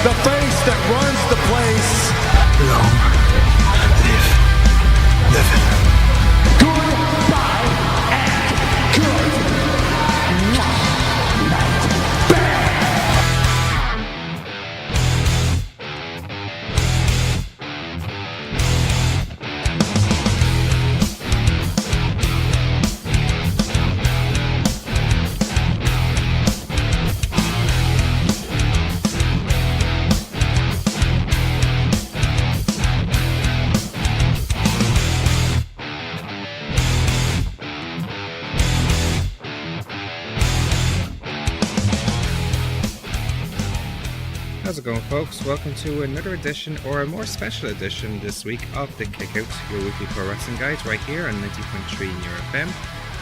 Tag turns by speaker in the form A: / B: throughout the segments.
A: the face that runs the place.
B: Long live living.
A: Goodbye and good night.
C: How's it going, folks? Welcome to another edition, or a more special edition this week, of The Kickout, your weekly pro wrestling guide, right here on 90.3 Near FM,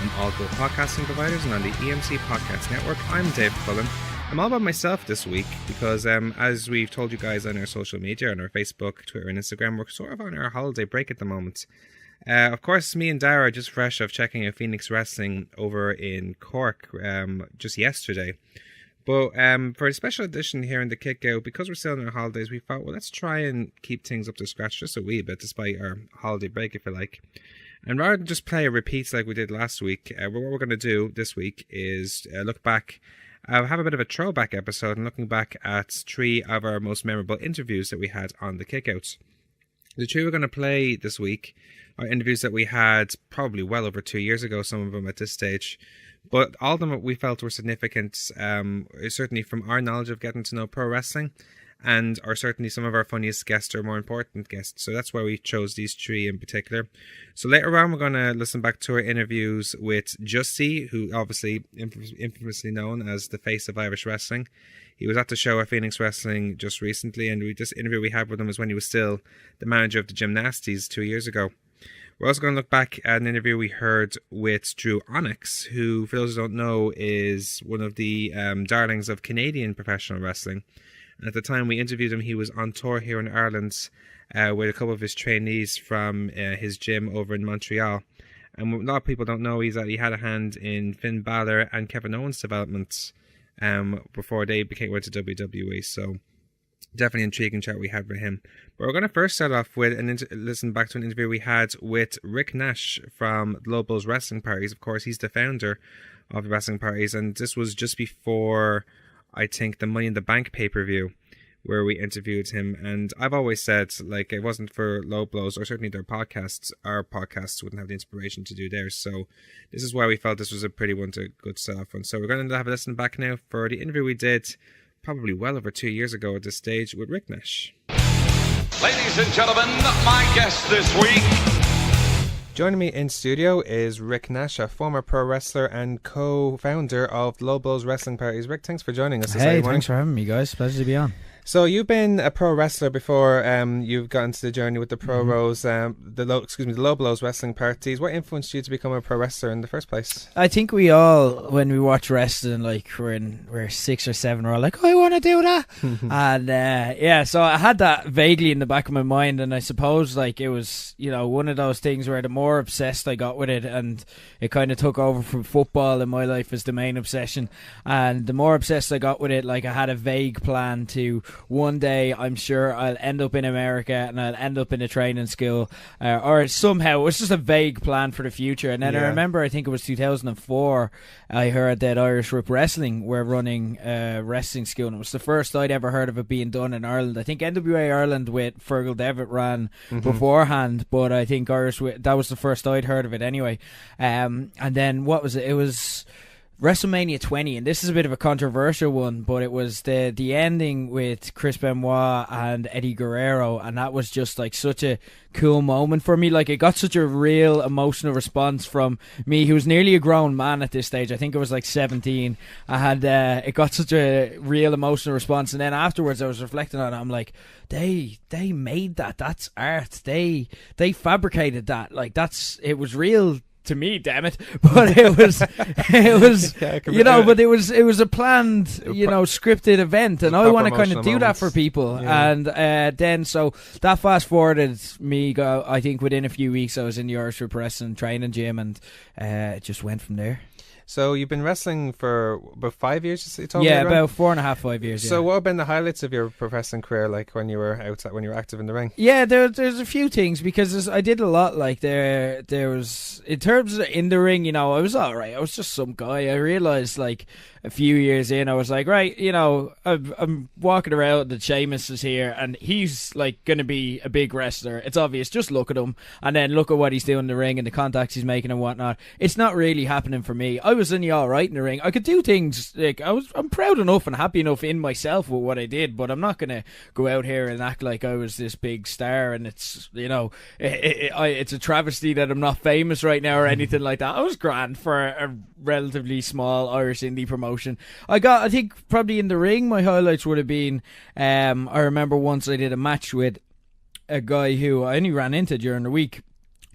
C: on all good podcasting providers, and on the EMC Podcast Network. I'm Dave Cullen. I'm all by myself this week because, as we've told you guys on our social media, on our Facebook, Twitter, and Instagram, we're sort of on our holiday break at the moment. Of course, me and Dara are just fresh off checking out Phoenix Wrestling over in Cork just yesterday. But for a special edition here in The Kickout, because we're still on our holidays, we thought, well, let's try and keep things up to scratch just a wee bit, despite our holiday break, if you like. And rather than just play a repeats like we did last week, what we're going to do this week is look back, have a bit of a throwback episode, and looking back at 3 of our most memorable interviews that we had on The Kickout. The 3 we're going to play this week are interviews that we had probably well over 2 years ago, some of them at this stage. But all of them we felt were significant, certainly from our knowledge of getting to know pro wrestling, and are certainly some of our funniest guests or more important guests. So that's why we chose these 3 in particular. So later on, we're going to listen back to our interviews with Justy, who obviously infamously known as the face of Irish wrestling. He was at the show at Phoenix Wrestling just recently, and this interview we had with him was when he was still the manager of the Gymnasties 2 years ago. We're also going to look back at an interview we heard with Dru Onyx, who, for those who don't know, is one of the darlings of Canadian professional wrestling. And at the time we interviewed him, he was on tour here in Ireland with a couple of his trainees from his gym over in Montreal. And what a lot of people don't know is that he had a hand in Finn Balor and Kevin Owens' development before they went to WWE. So definitely intriguing chat we had with him. But we're going to first start off with listen back to an interview we had with Rick Nash from Lobos Wrestling Parties. Of course, he's the founder of the Wrestling Parties, and this was just before, I think, the Money in the Bank pay-per-view, where we interviewed him. And I've always said, like, it wasn't for Low Blows, or certainly their podcasts, our podcasts wouldn't have the inspiration to do theirs. So this is why we felt this was a pretty good start on. So we're going to have a listen back now for the interview we did probably well over 2 years ago at this stage with Rick Nash.
D: Ladies and gentlemen, my guest this week.
C: Joining me in studio is Rick Nash, a former pro wrestler and co-founder of Low Blows Wrestling Parties. Rick, thanks for joining us.
E: Hey, thanks for having me, guys. Pleasure to be on.
C: So you've been a pro wrestler before you've got into the journey with the Pro Rose, the Low Blows Wrestling Parties. What influenced you to become a pro wrestler in the first place?
E: I think we all, when we watch wrestling, like we're 6 or 7, we're all like, oh, I want to do that. And so I had that vaguely in the back of my mind, and I suppose like it was, one of those things where the more obsessed I got with it, and it kind of took over from football in my life as the main obsession, and the more obsessed I got with it, like I had a vague plan to one day I'm sure I'll end up in America and I'll end up in a training school, or somehow it was just a vague plan for the future. And then I remember, I think it was 2004, I heard that Irish Rip Wrestling were running a wrestling school, and it was the first I'd ever heard of it being done in Ireland. I think NWA Ireland with Fergal Devitt ran beforehand, but I think that was the first I'd heard of it anyway. And then what was it? It was WrestleMania 20, and this is a bit of a controversial one, but it was the ending with Chris Benoit and Eddie Guerrero, and that was just like such a cool moment for me. Like, it got such a real emotional response from me, who was nearly a grown man at this stage. I think I was like 17. It got such a real emotional response, and then afterwards I was reflecting on it. I'm like, they made that. That's art. They fabricated that. Like, it was real to me, damn it. But it was but it was a planned, scripted event, and I want to kind of do that for people. And then so that fast forwarded me, I think within a few weeks I was in the Irish Rip Wrestling training gym, and it just went from there.
C: So you've been wrestling for about 5 years, you told me?
E: Yeah,
C: Ron?
E: about 4.5, 5 years.
C: So
E: yeah.
C: what have been the highlights of your pro wrestling career, like when you were outside, when you were active in the ring?
E: Yeah, there's a few things because I did a lot. Like there was, in terms of in the ring, I was all right. I was just some guy. I realized like a few years in, I was like, right, I'm walking around and Sheamus is here and he's like going to be a big wrestler. It's obvious. Just look at him and then look at what he's doing in the ring and the contacts he's making and whatnot. It's not really happening for me. I was only all right in the ring. I could do things like I'm proud enough and happy enough in myself with what I did, but I'm not going to go out here and act like I was this big star. And it's it's a travesty that I'm not famous right now or anything like that. I was grand for a relatively small Irish indie promotion. I think probably in the ring my highlights would have been I remember once I did a match with a guy who I only ran into during the week.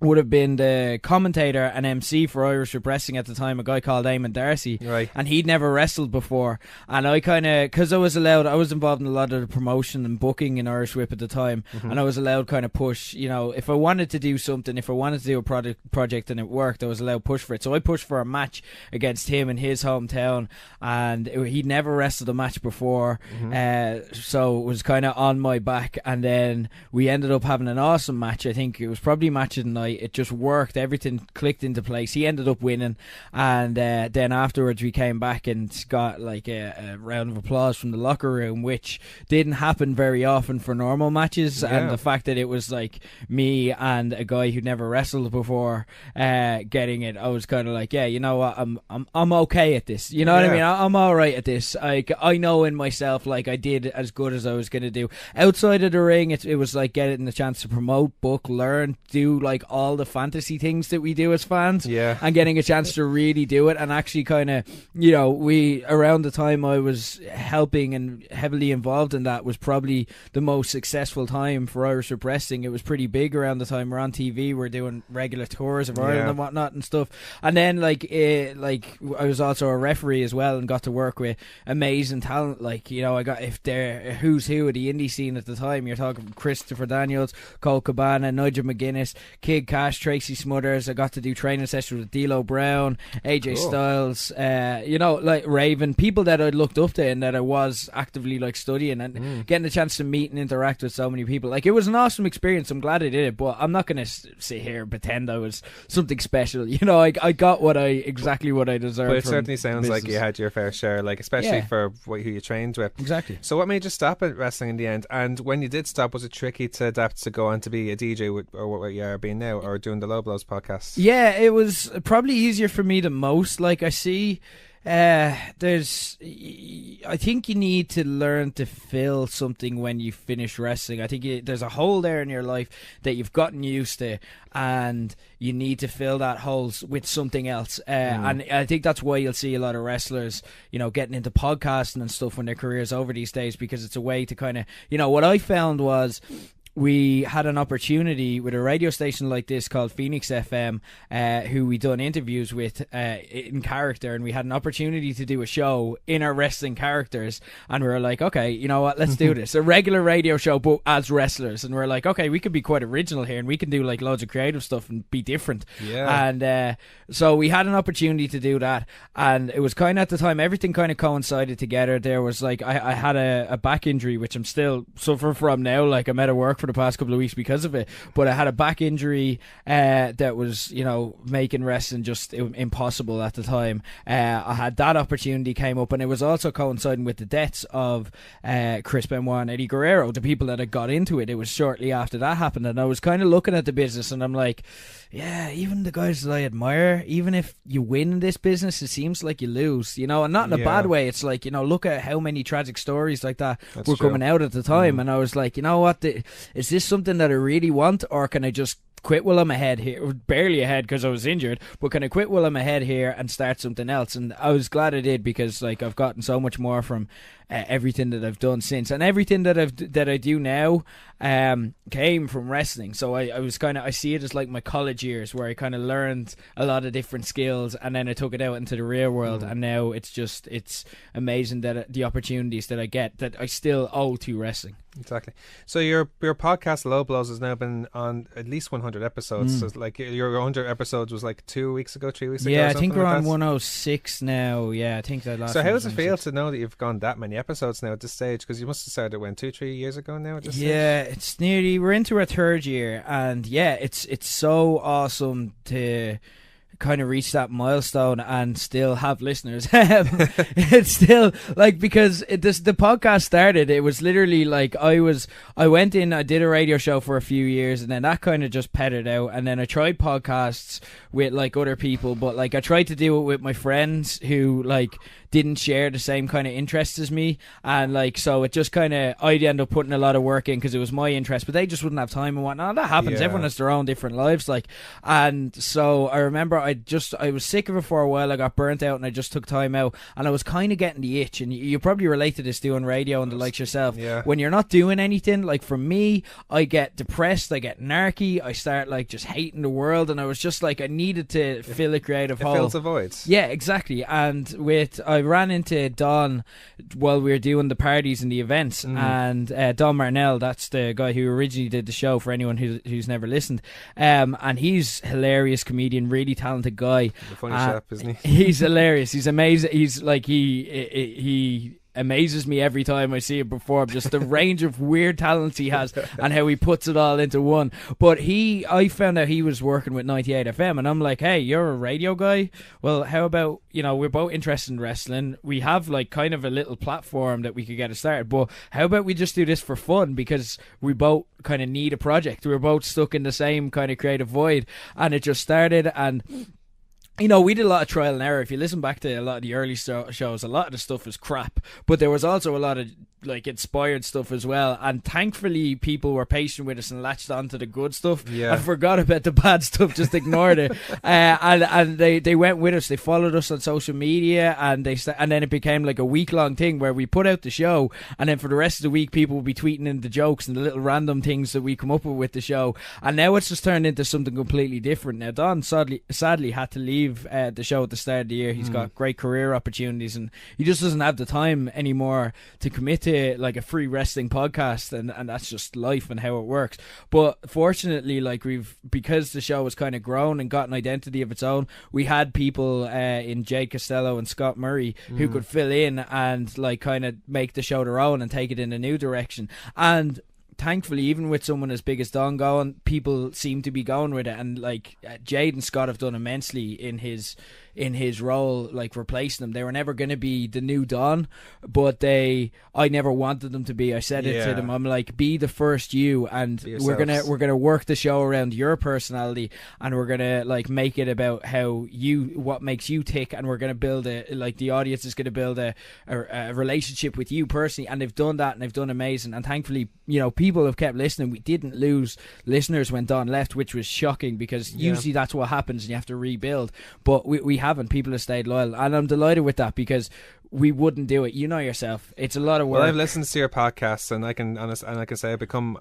E: Would have been the commentator and MC for Irish Whip Wrestling at the time, a guy called Eamon Darcy.
C: Right.
E: And he'd never wrestled before. And I kind of, because I was involved in a lot of the promotion and booking in Irish Whip at the time. And I was allowed kind of push, if I wanted to do something, if I wanted to do a project and it worked, I was allowed push for it. So I pushed for a match against him in his hometown. And he'd never wrestled a match before. So it was kind of on my back. And then we ended up having an awesome match. I think it was probably match of the night. It just worked. Everything clicked into place. He ended up winning, and then afterwards we came back and got like a round of applause from the locker room, which didn't happen very often for normal matches.
C: Yeah.
E: And the fact that it was like me and a guy who'd never wrestled before getting it, I was kind of like, yeah, you know what, I'm okay at this. You know what I mean? I'm all right at this. I know in myself, like I did as good as I was going to do. Outside of the ring, it was like getting the chance to promote, book, learn, do like all the fantasy things that we do as fans, and getting a chance to really do it. And actually kind of, we, around the time I was helping and heavily involved in that, was probably the most successful time for Irish Whip Wrestling. It was pretty big around the time. We're on TV, we're doing regular tours of Ireland and whatnot and stuff. And then I was also a referee as well and got to work with amazing talent. Like, I got, if they're who's who of the indie scene at the time, you're talking Christopher Daniels, Cole Cabana, Nigel McGuinness, Kid Cash, Tracy Smothers. I got to do training sessions with D'Lo Brown, AJ Styles, like Raven, people that I looked up to and that I was actively like studying and getting the chance to meet and interact with so many people. Like, it was an awesome experience. I'm glad I did it, but I'm not going to sit here and pretend I was something special. I got exactly what I deserved.
C: But it certainly sounds like you had your fair share, like especially for who you trained with.
E: Exactly.
C: So what made you stop at wrestling in the end? And when you did stop, was it tricky to adapt to go on to be a DJ or what you are being now, or doing the Low Blows podcast?
E: Yeah, it was probably easier for me than most. Like, I see I think you need to learn to fill something when you finish wrestling. I think there's a hole there in your life that you've gotten used to, and you need to fill that hole with something else. And I think that's why you'll see a lot of wrestlers, getting into podcasting and stuff when their career's over these days, because it's a way to kind of, what I found was, we had an opportunity with a radio station like this called Phoenix FM, who we done interviews with in character, and we had an opportunity to do a show in our wrestling characters, and we were like, okay, you know what, let's do this, a regular radio show but as wrestlers. And we're like, okay, we could be quite original here and we can do like loads of creative stuff and be different. And so we had an opportunity to do that, and it was kind of, at the time, everything kind of coincided together. There was like, I had a back injury, which I'm still suffering from now. Like, I'm out of work for the past couple of weeks because of it, but I had a back injury that was, making wrestling just impossible at the time. I had that opportunity came up, and it was also coinciding with the deaths of Chris Benoit and Eddie Guerrero, the people that had got into it. It was shortly after that happened, and I was kind of looking at the business and I'm like, yeah, even the guys that I admire, even if you win in this business, it seems like you lose, and not in a bad way. It's like, look at how many tragic stories like that were coming out at the time. And I was like, you know what, is this something that I really want, or can I just quit while I'm ahead here? Barely ahead because I was injured, but can I quit while I'm ahead here and start something else? And I was glad I did, because like, I've gotten so much more from everything that I've done since, and everything that I do now came from wrestling. So I was kind of, I see it as like my college years, where I kind of learned a lot of different skills, and then I took it out into the real world, and now it's amazing that the opportunities that I get that I still owe to wrestling.
C: Exactly. So your podcast Low Blows has now been on at least 100 episodes. So like your 100 episodes was like 3 weeks ago.
E: Yeah, I think we're on 106 now. Yeah, I think that last.
C: So how does it feel to know that you've gone that many episodes now at this stage? Because you must have started 2-3 years ago now at this stage.
E: It's we're into our third year, and yeah, it's so awesome to kind of reach that milestone and still have listeners. It's still like, because the podcast started, it was literally like I went in, I did a radio show for a few years, and then that kind of just pettered out, and then I tried podcasts with like other people, but like I tried to do it with my friends who like didn't share the same kind of interests as me, and like so it just kind of, I'd end up putting a lot of work in because it was my interest, but they just wouldn't have time and whatnot. That happens. Everyone has their own different lives, like, and so I remember I was sick of it for a while. I got burnt out, and I just took time out, and I was kind of getting the itch, and you probably relate to this doing radio and the likes yourself. When you're not doing anything, like for me, I get depressed, I get narky, I start like just hating the world, and I was just like, I needed to fill a creative hole. It
C: fills a void.
E: Yeah, exactly. And I ran into Don while we were doing the parties and the events, and Don Marnell, that's the guy who originally did the show, for anyone who's never listened, and he's hilarious comedian, really talented guy.
C: The funny chap, isn't he?
E: He's hilarious. He's amazing. He's like, he amazes me every time I see him perform, just the range of weird talents he has and how he puts it all into one. But I found out he was working with 98 FM, and I'm like, hey, you're a radio guy? Well, how about, we're both interested in wrestling, we have like kind of a little platform that we could get it started, but how about we just do this for fun, because we both kind of need a project. We're both stuck in the same kind of creative void, and it just started. And we did a lot of trial and error. If you listen back to a lot of the early shows, a lot of the stuff was crap, but there was also a lot of like inspired stuff as well, and thankfully people were patient with us and latched onto the good stuff and forgot about the bad stuff, just ignored it. And they went with us, they followed us on social media, and then it became like a week-long thing where we put out the show, and then for the rest of the week people would be tweeting in the jokes and the little random things that we come up with the show, and now it's just turned into something completely different. Now Don sadly had to leave the show at the start of the year. He's got great career opportunities, and he just doesn't have the time anymore to commit to like a free wrestling podcast, and that's just life and how it works. But fortunately, like, because the show has kind of grown and got an identity of its own, we had people in Jade Costello and Scott Murray who could fill in and like kind of make the show their own and take it in a new direction. And thankfully, even with someone as big as Don going, people seem to be going with it, and like Jade and Scott have done immensely in his role, like replacing him. They were never going to be the new Don, but I never wanted them to be. I said it to them, I'm like, be the first you, and we're gonna work the show around your personality, and we're gonna like make it about what makes you tick, and we're gonna build the audience is gonna build a relationship with you personally. And they've done that, and they've done amazing, and thankfully people have kept listening. We didn't lose listeners when Don left, which was shocking, because usually that's what happens and you have to rebuild, but we haven't. People have stayed loyal, and I'm delighted with that, because we wouldn't do it. You know yourself, it's a lot of work.
C: Well, I've listened to your podcasts, and I can say I've become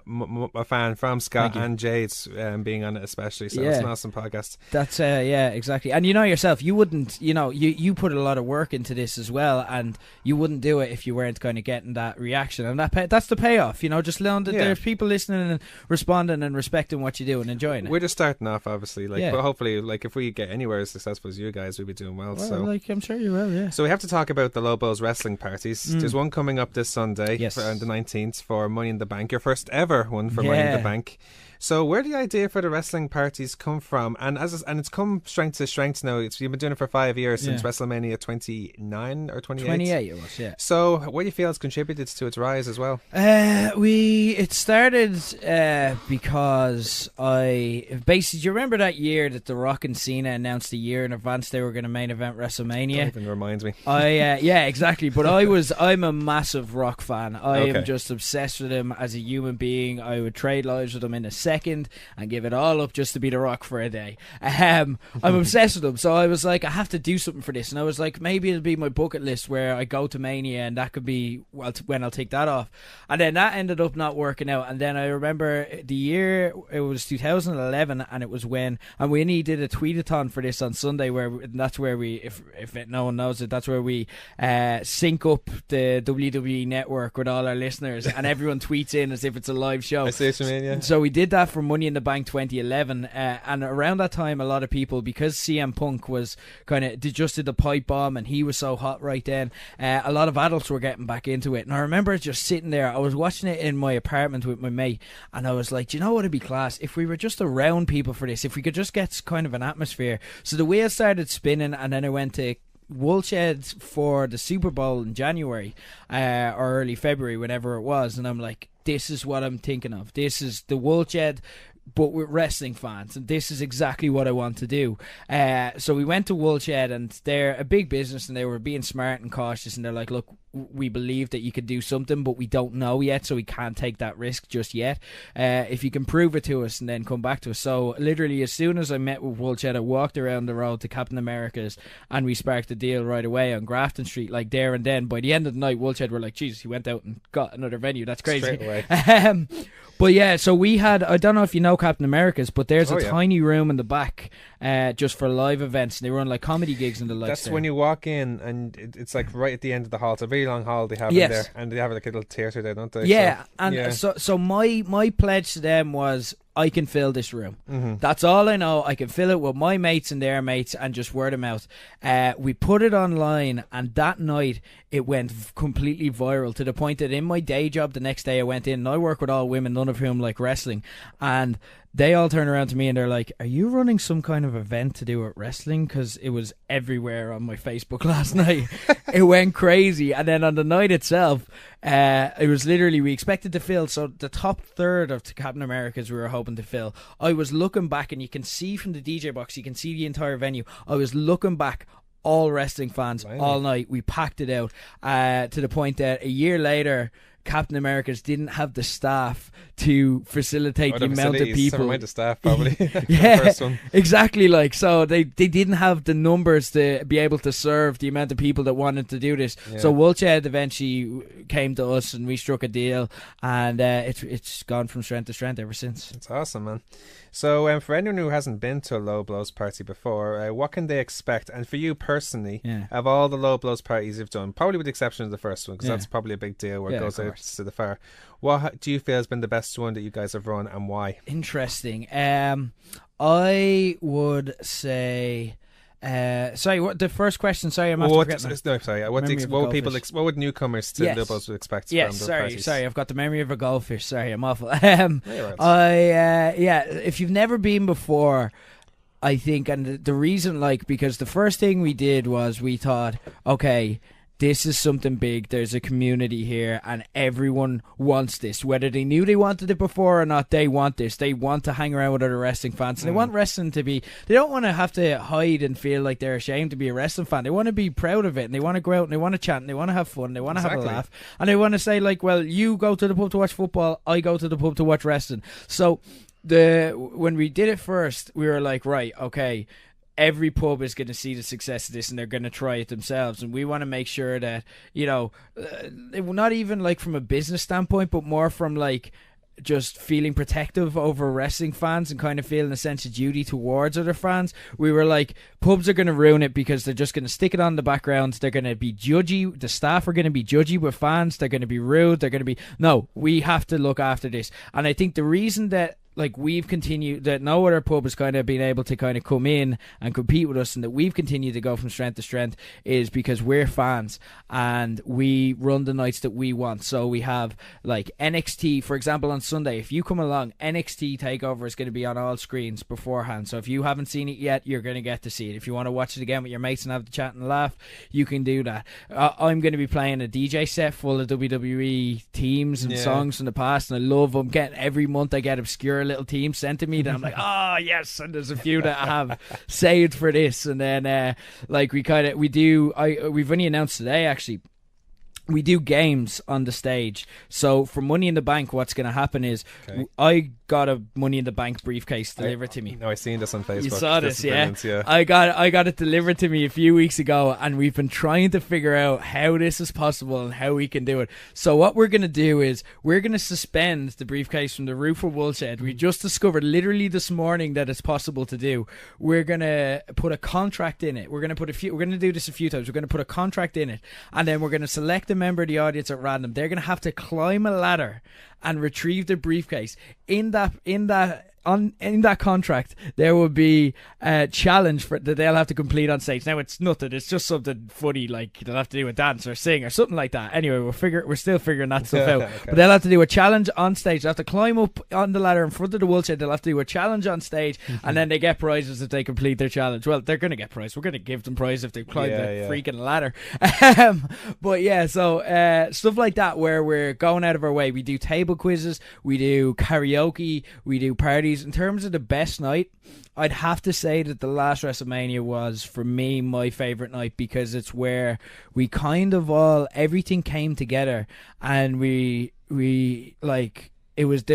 C: a fan from Scott and Jade's being on it especially. So it's an awesome podcast. That's
E: exactly. And you know yourself, you wouldn't. You put a lot of work into this as well, and you wouldn't do it if you weren't kind of getting that reaction, and that's the payoff. Just learn that there's people listening and responding and respecting what you do and enjoying it.
C: We're just starting off, obviously, but hopefully, like, if we get anywhere as successful as you guys, we'll be doing well. So,
E: like, I'm sure you will. Yeah.
C: So we have to talk about the Lobos wrestling parties. There's one coming up this Sunday, on the 19th, for Money in the Bank, your first ever one for Money in the Bank. So where did the idea for the wrestling parties come from? And it's come strength to strength now. You've been doing it for 5 years, since WrestleMania 29 or 28?
E: 28 it was, yeah.
C: So what do you feel has contributed to its rise as well?
E: It started because do you remember that year that The Rock and Cena announced a year in advance they were going to main event WrestleMania?
C: Don't even reminds me.
E: I Yeah, exactly. But I'm a massive Rock fan. I
C: Okay.
E: am just obsessed with him as a human being. I would trade lives with him in a second and give it all up just to be the Rock for a day. I'm obsessed with him. So I was like, I have to do something for this. And I was like, maybe it'll be my bucket list where I go to Mania, and that could be when I'll take that off. And then that ended up not working out. And then I remember the year, it was 2011, and it was when, and we only did a tweetathon for this on Sunday, that's where we, if no one knows it, that's where we sync up the WWE network with all our listeners, and everyone tweets in as if it's a live show.
C: I see what you mean, yeah.
E: So we did that for Money in the Bank 2011, and around that time, a lot of people, because CM Punk was kind of just did the pipe bomb, and he was so hot right then, a lot of adults were getting back into it. And I remember just sitting there, I was watching it in my apartment with my mate, and I was like, do you know what would be class if we were just around people for this, if we could just get kind of an atmosphere. So the wheel started spinning, and then I went to Woolshed for the Super Bowl in January or early February, whenever it was, and I'm like, this is what I'm thinking of. This is the Woolshed, but with wrestling fans, and this is exactly what I want to do. So we went to Woolshed, and they're a big business, and they were being smart and cautious, and they're like, look, we believe that you could do something, but we don't know yet, so we can't take that risk just yet. If you can prove it to us and then come back to us. So literally as soon as I met with Woolshed, I walked around the road to Captain America's, and we sparked a deal right away on Grafton Street, like there and then. By the end of the night, Woolshed were like, Jesus, he went out and got another venue. That's crazy.
C: Straight away.
E: But yeah, so we had, I don't know if you know Captain America's, but there's a
C: yeah.
E: tiny room in the back just for live events, and they run like comedy gigs and the like.
C: That's when you walk in, and it's like right at the end of the hall. It's a very long hall they have
E: Yes.
C: in there, and they have like a little theatre there, don't they?
E: Yeah,
C: So,
E: and
C: yeah.
E: so my pledge to them was, I can fill this room.
C: Mm-hmm.
E: That's all I know. I can fill it with my mates and their mates, and just word of mouth. We put it online, and that night it went completely viral, to the point that in my day job the next day I went in, and I work with all women, none of whom like wrestling, and they all turn around to me and they're like, are you running some kind of event to do with wrestling? Because it was everywhere on my Facebook last night. It went crazy. And then on the night itself, it was literally, we expected to fill, so the top third of Captain America's we were hoping to fill. I was looking back, and you can see from the DJ box, you can see the entire venue. I was looking back, all wrestling fans, all night. We packed it out to the point that a year later, Captain America's didn't have the staff to facilitate the amount of people.
C: Never mind the staff, probably.
E: Yeah,
C: the first one.
E: exactly. Like, so they didn't have the numbers to be able to serve the amount of people that wanted to do this.
C: Yeah.
E: So Woolshed eventually came to us, and we struck a deal, and it's gone from strength to strength ever since.
C: It's awesome, man. So for anyone who hasn't been to a Low Blows party before, what can they expect? And for you personally, of all the Low Blows parties you've done, probably with the exception of the first one, because that's probably a big deal where it goes out to the far, what do you feel has been the best one that you guys have run, and why?
E: Interesting. I would say... sorry, what the first question? Sorry, I'm after forgetting.
C: No, sorry. What would newcomers to Low Blows expect from the parties?
E: Sorry, I've got the memory of a goldfish. Sorry, I'm awful.
C: Right.
E: If you've never been before, I think, and the reason, like, because the first thing we did was we thought, okay, this is something big. There's a community here, and everyone wants this. Whether they knew they wanted it before or not, they want this. They want to hang around with other wrestling fans. And they want wrestling to be... They don't want to have to hide and feel like they're ashamed to be a wrestling fan. They want to be proud of it, and they want to go out and they want to chant, and they want to have fun, they want to have a laugh. And they want to say, like, well, you go to the pub to watch football, I go to the pub to watch wrestling. So when we did it first, we were like, right, okay, every pub is going to see the success of this, and they're going to try it themselves, and we want to make sure that, you know, not even like from a business standpoint, but more from like just feeling protective over wrestling fans and kind of feeling a sense of duty towards other fans. We were like, pubs are going to ruin it because they're just going to stick it on the background. They're going to be judgy. The staff are going to be judgy with fans. They're going to be rude. They're going to be... No, we have to look after this. And I think the reason that, like, we've continued, that no other pub has kind of been able to kind of come in and compete with us, and that we've continued to go from strength to strength, is because we're fans and we run the nights that we want. So we have like NXT, for example, on Sunday. If you come along, NXT TakeOver is going to be on all screens beforehand. So if you haven't seen it yet, you're going to get to see it. If you want to watch it again with your mates and have the chat and laugh, you can do that. I'm going to be playing a DJ set full of WWE themes and songs from the past, and I love them. Every month I get obscure our little team sent to me that I'm like, oh yes, and there's a few that I have saved for this. And then like we've only announced today actually, we do games on the stage. So for Money in the Bank, what's going to happen is I got a Money in the Bank briefcase delivered to me.
C: No, I seen this on Facebook.
E: You saw this, yeah?
C: Yeah.
E: I got it delivered to me a few weeks ago, and we've been trying to figure out how this is possible and how we can do it. So what we're going to do is we're going to suspend the briefcase from the roof of Woolshed. We just discovered literally this morning that it's possible to do. We're going to put a contract in it. We're going to do this a few times. We're going to put a contract in it, and then we're going to select a member of the audience at random. They're going to have to climb a ladder and retrieve the briefcase. In that contract, there will be a challenge that they'll have to complete on stage. Now it's nothing; it's just something funny, like they'll have to do a dance or sing or something like that. Anyway, we're still figuring that stuff out.
C: Okay.
E: But they'll have to do a challenge on stage. They'll have to climb up on the ladder in front of the Woolshed. They'll have to do a challenge on stage, and then they get prizes if they complete their challenge. Well, they're going to get prizes. We're going to give them prizes if they climb the freaking ladder. But yeah, so stuff like that where we're going out of our way. We do table quizzes, we do karaoke, we do parties. In terms of the best night, I'd have to say that the last WrestleMania was, for me, my favourite night, because it's where we kind of everything came together, and there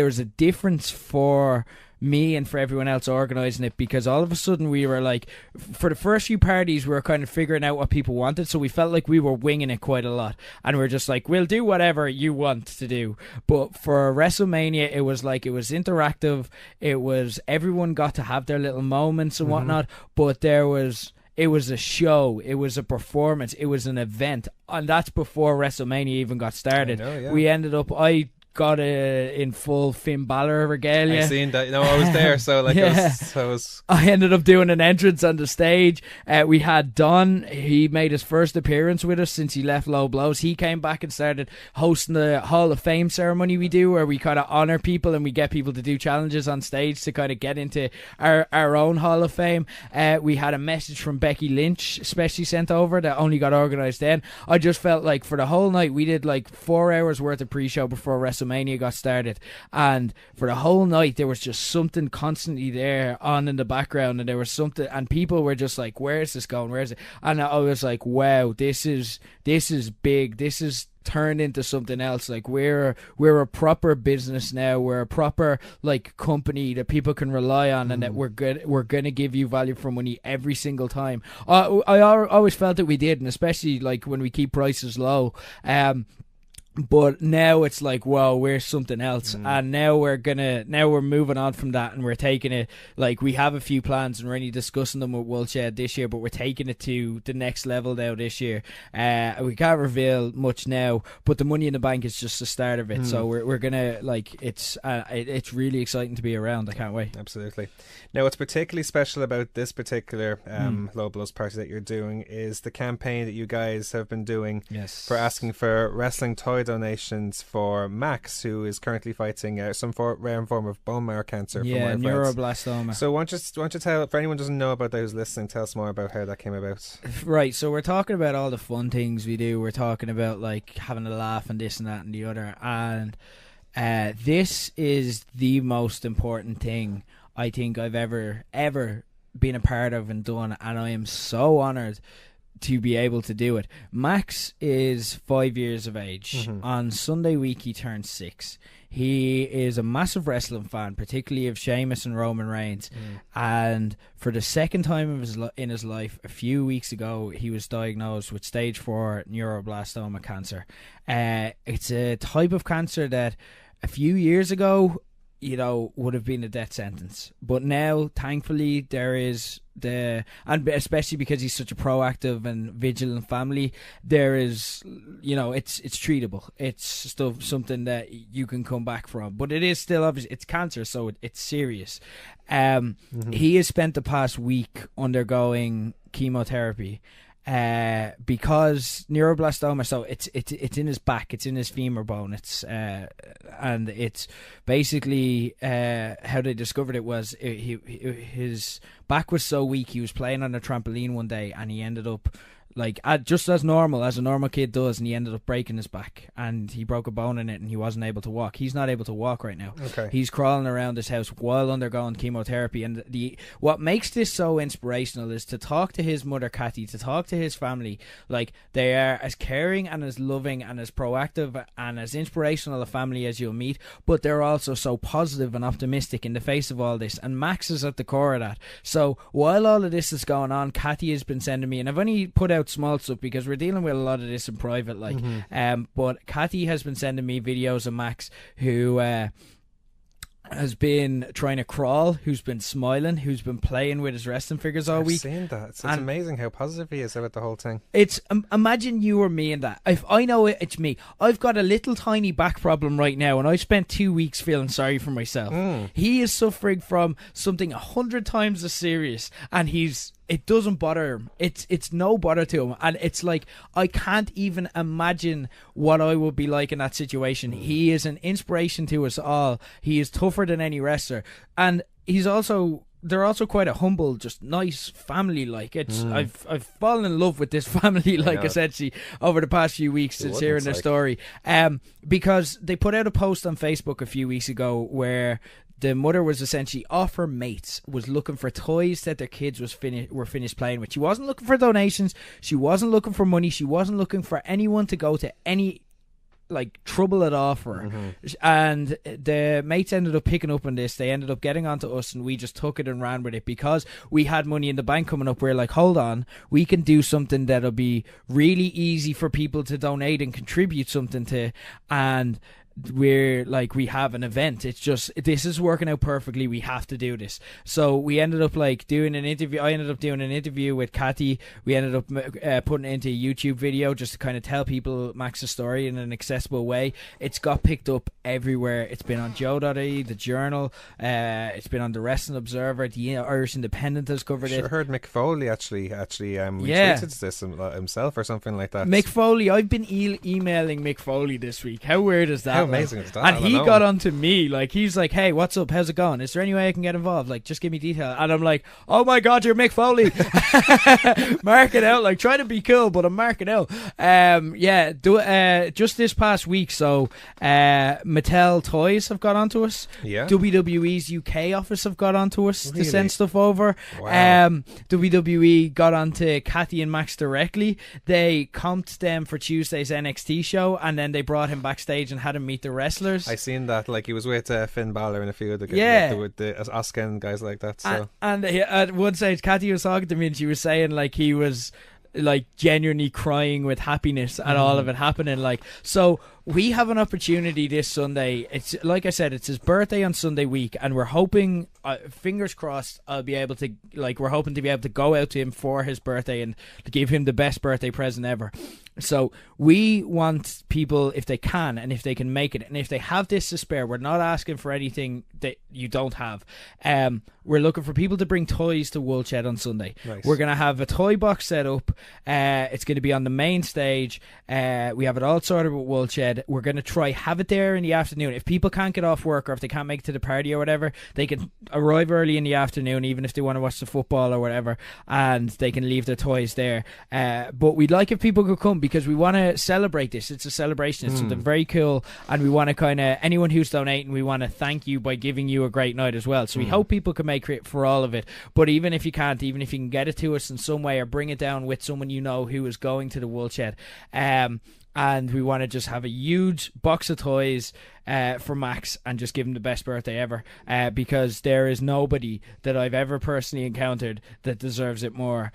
E: was a difference for me and for everyone else organising it, because all of a sudden we were like, for the first few parties we were kind of figuring out what people wanted, so we felt like we were winging it quite a lot, and we were just like, we'll do whatever you want to do. But for WrestleMania, it was interactive. It was, everyone got to have their little moments and whatnot, but it was a show, it was a performance, it was an event, and that's before WrestleMania even got started. We ended up, I got in full Finn Balor regalia.
C: I seen that. I was there, so like,
E: I ended up doing an entrance on the stage. We had Don. He made his first appearance with us since he left Low Blows. He came back and started hosting the Hall of Fame ceremony we do, where we kind of honor people and we get people to do challenges on stage to kind of get into our own Hall of Fame. We had a message from Becky Lynch especially sent over that only got organised then. I just felt like for the whole night we did like 4 hours worth of pre-show before WrestleMania got started, and for the whole night there was just something constantly there on in the background, and there was something, and people were just like, where is this going, where is it? And I was like, wow, this is big, this is turned into something else. Like we're a proper business now, we're a proper like company that people can rely on, and that we're gonna give you value for money every single time. I always felt that we did, and especially like when we keep prices low. But now it's like, wow, we're something else, and now we're moving on from that, and we're taking it, like, we have a few plans and we're only discussing them with Woolshed this year, but we're taking it to the next level now this year. We can't reveal much now, but the Money in the Bank is just the start of it. So we're gonna, like, it's really exciting to be around. I can't wait.
C: Absolutely. Now, what's particularly special about this particular Low Blows party that you're doing is the campaign that you guys have been doing for asking for wrestling toy donations for Max, who is currently fighting some rare form of bone marrow cancer.
E: Yeah, neuroblastoma.
C: So why don't you tell, for anyone who doesn't know about that who's listening, tell us more about how that came about.
E: Right, so we're talking about all the fun things we do. We're talking about like having a laugh and this and that and the other, and this is the most important thing I think I've ever been a part of and done, and I am so honoured to be able to do it. Max is 5 years of age. On Sunday week he turned 6. He is a massive wrestling fan, particularly of Sheamus and Roman Reigns, and for the second time in his life, a few weeks ago, he was diagnosed with stage 4 neuroblastoma cancer. It's a type of cancer that a few years ago, would have been a death sentence, but now thankfully there is and especially because he's such a proactive and vigilant family, there is, it's treatable. It's something that you can come back from, but it is still obvious it's cancer, so it's serious. He has spent the past week undergoing chemotherapy. Because neuroblastoma, so it's in his back, it's in his femur bone, and it's basically how they discovered it was his back was so weak. He was playing on a trampoline one day and he ended up like just as normal as a normal kid does, and he ended up breaking his back, and he broke a bone in it, and he wasn't able to walk. He's not able to walk right now.
C: Okay.
E: He's crawling around his house while undergoing chemotherapy, and what makes this so inspirational is to talk to his mother Kathy, to talk to his family. Like, they are as caring and as loving and as proactive and as inspirational a family as you'll meet, but they're also so positive and optimistic in the face of all this, and Max is at the core of that. So while all of this is going on, Kathy has been sending me, and I've only put out small stuff because we're dealing with a lot of this in private, like, but Kathy has been sending me videos of Max, who has been trying to crawl, who's been smiling, who's been playing with his wrestling figures all week.
C: I've seen that. It's amazing how positive he is about the whole thing.
E: It's imagine you or me in that. If I know it's me, I've got a little tiny back problem right now, and I spent 2 weeks feeling sorry for myself. He is suffering from something 100 times as serious, and it doesn't bother him. It's no bother to him, and it's like, I can't even imagine what I would be like in that situation. He is an inspiration to us all. He is tougher than any wrestler, and they're also quite a humble, just nice family. Like, it's I've fallen in love with this family, like, essentially over the past few weeks since hearing their story. Because they put out a post on Facebook a few weeks ago where the mother was essentially off her mates, was looking for toys that their kids were finished playing with. She wasn't looking for donations. She wasn't looking for money. She wasn't looking for anyone to go to any like trouble at all for her. And the mates ended up picking up on this. They ended up getting onto us, and we just took it and ran with it because we had money in the bank coming up. We're like, hold on, we can do something that'll be really easy for people to donate and contribute something to. And we're like, we have an event. It's just, this is working out perfectly. We have to do this. So we ended up like doing an interview. I ended up doing an interview with Kathy. We ended up putting it into a YouTube video just to kind of tell people Max's story in an accessible way. It's got picked up everywhere. It's been on Joe.ie, the Journal. It's been on the Wrestling Observer. The Irish Independent has covered it.
C: I heard Mick Foley actually retweeted this himself or something like that.
E: Mick Foley, I've been emailing Mick Foley this week. How weird is that?
C: How amazing is that?
E: And he got onto me, like, he's like, hey, what's up, how's it going, is there any way I can get involved, like, just give me detail. And I'm like, oh my god, you're Mick Foley. Mark it out, like, try to be cool, but I'm marking out. Just this past week, so Mattel Toys have got onto us. WWE's UK office have got onto us to send stuff over. WWE got onto Kathy and Max directly. They comped them for Tuesday's NXT show, and then they brought him backstage and had him meet the wrestlers.
C: I seen that, like, he was with Finn Balor and a few of the guys, with the Asuka and guys like that. So
E: and at one stage, Kathy was talking to me, and she was saying, like, he was like genuinely crying with happiness at all of it happening. Like, so we have an opportunity this Sunday. It's like I said, it's his birthday on Sunday week, and we're hoping, fingers crossed, we're hoping to be able to go out to him for his birthday and to give him the best birthday present ever. So we want people, if they can and if they can make it, and if they have this to spare, we're not asking for anything that you don't have. We're looking for people to bring toys to Woolshed on Sunday.
C: Nice.
E: We're going to have a toy box set up. It's going to be on the main stage. We have it all sorted with Woolshed. We're going to have it there in the afternoon. If people can't get off work, or if they can't make it to the party or whatever, they can arrive early in the afternoon, even if they want to watch the football or whatever, and they can leave their toys there. But we'd like if people could come, because we want to celebrate this. It's a celebration. It's something very cool, and we want to kind of, anyone who's donating, we want to thank you by giving you a great night as well. So we hope people can make it for all of it. But even if you can't, even if you can get it to us in some way, or bring it down with someone you know who is going to the Woolshed, and we want to just have a huge box of toys for Max and just give him the best birthday ever, because there is nobody that I've ever personally encountered that deserves it more.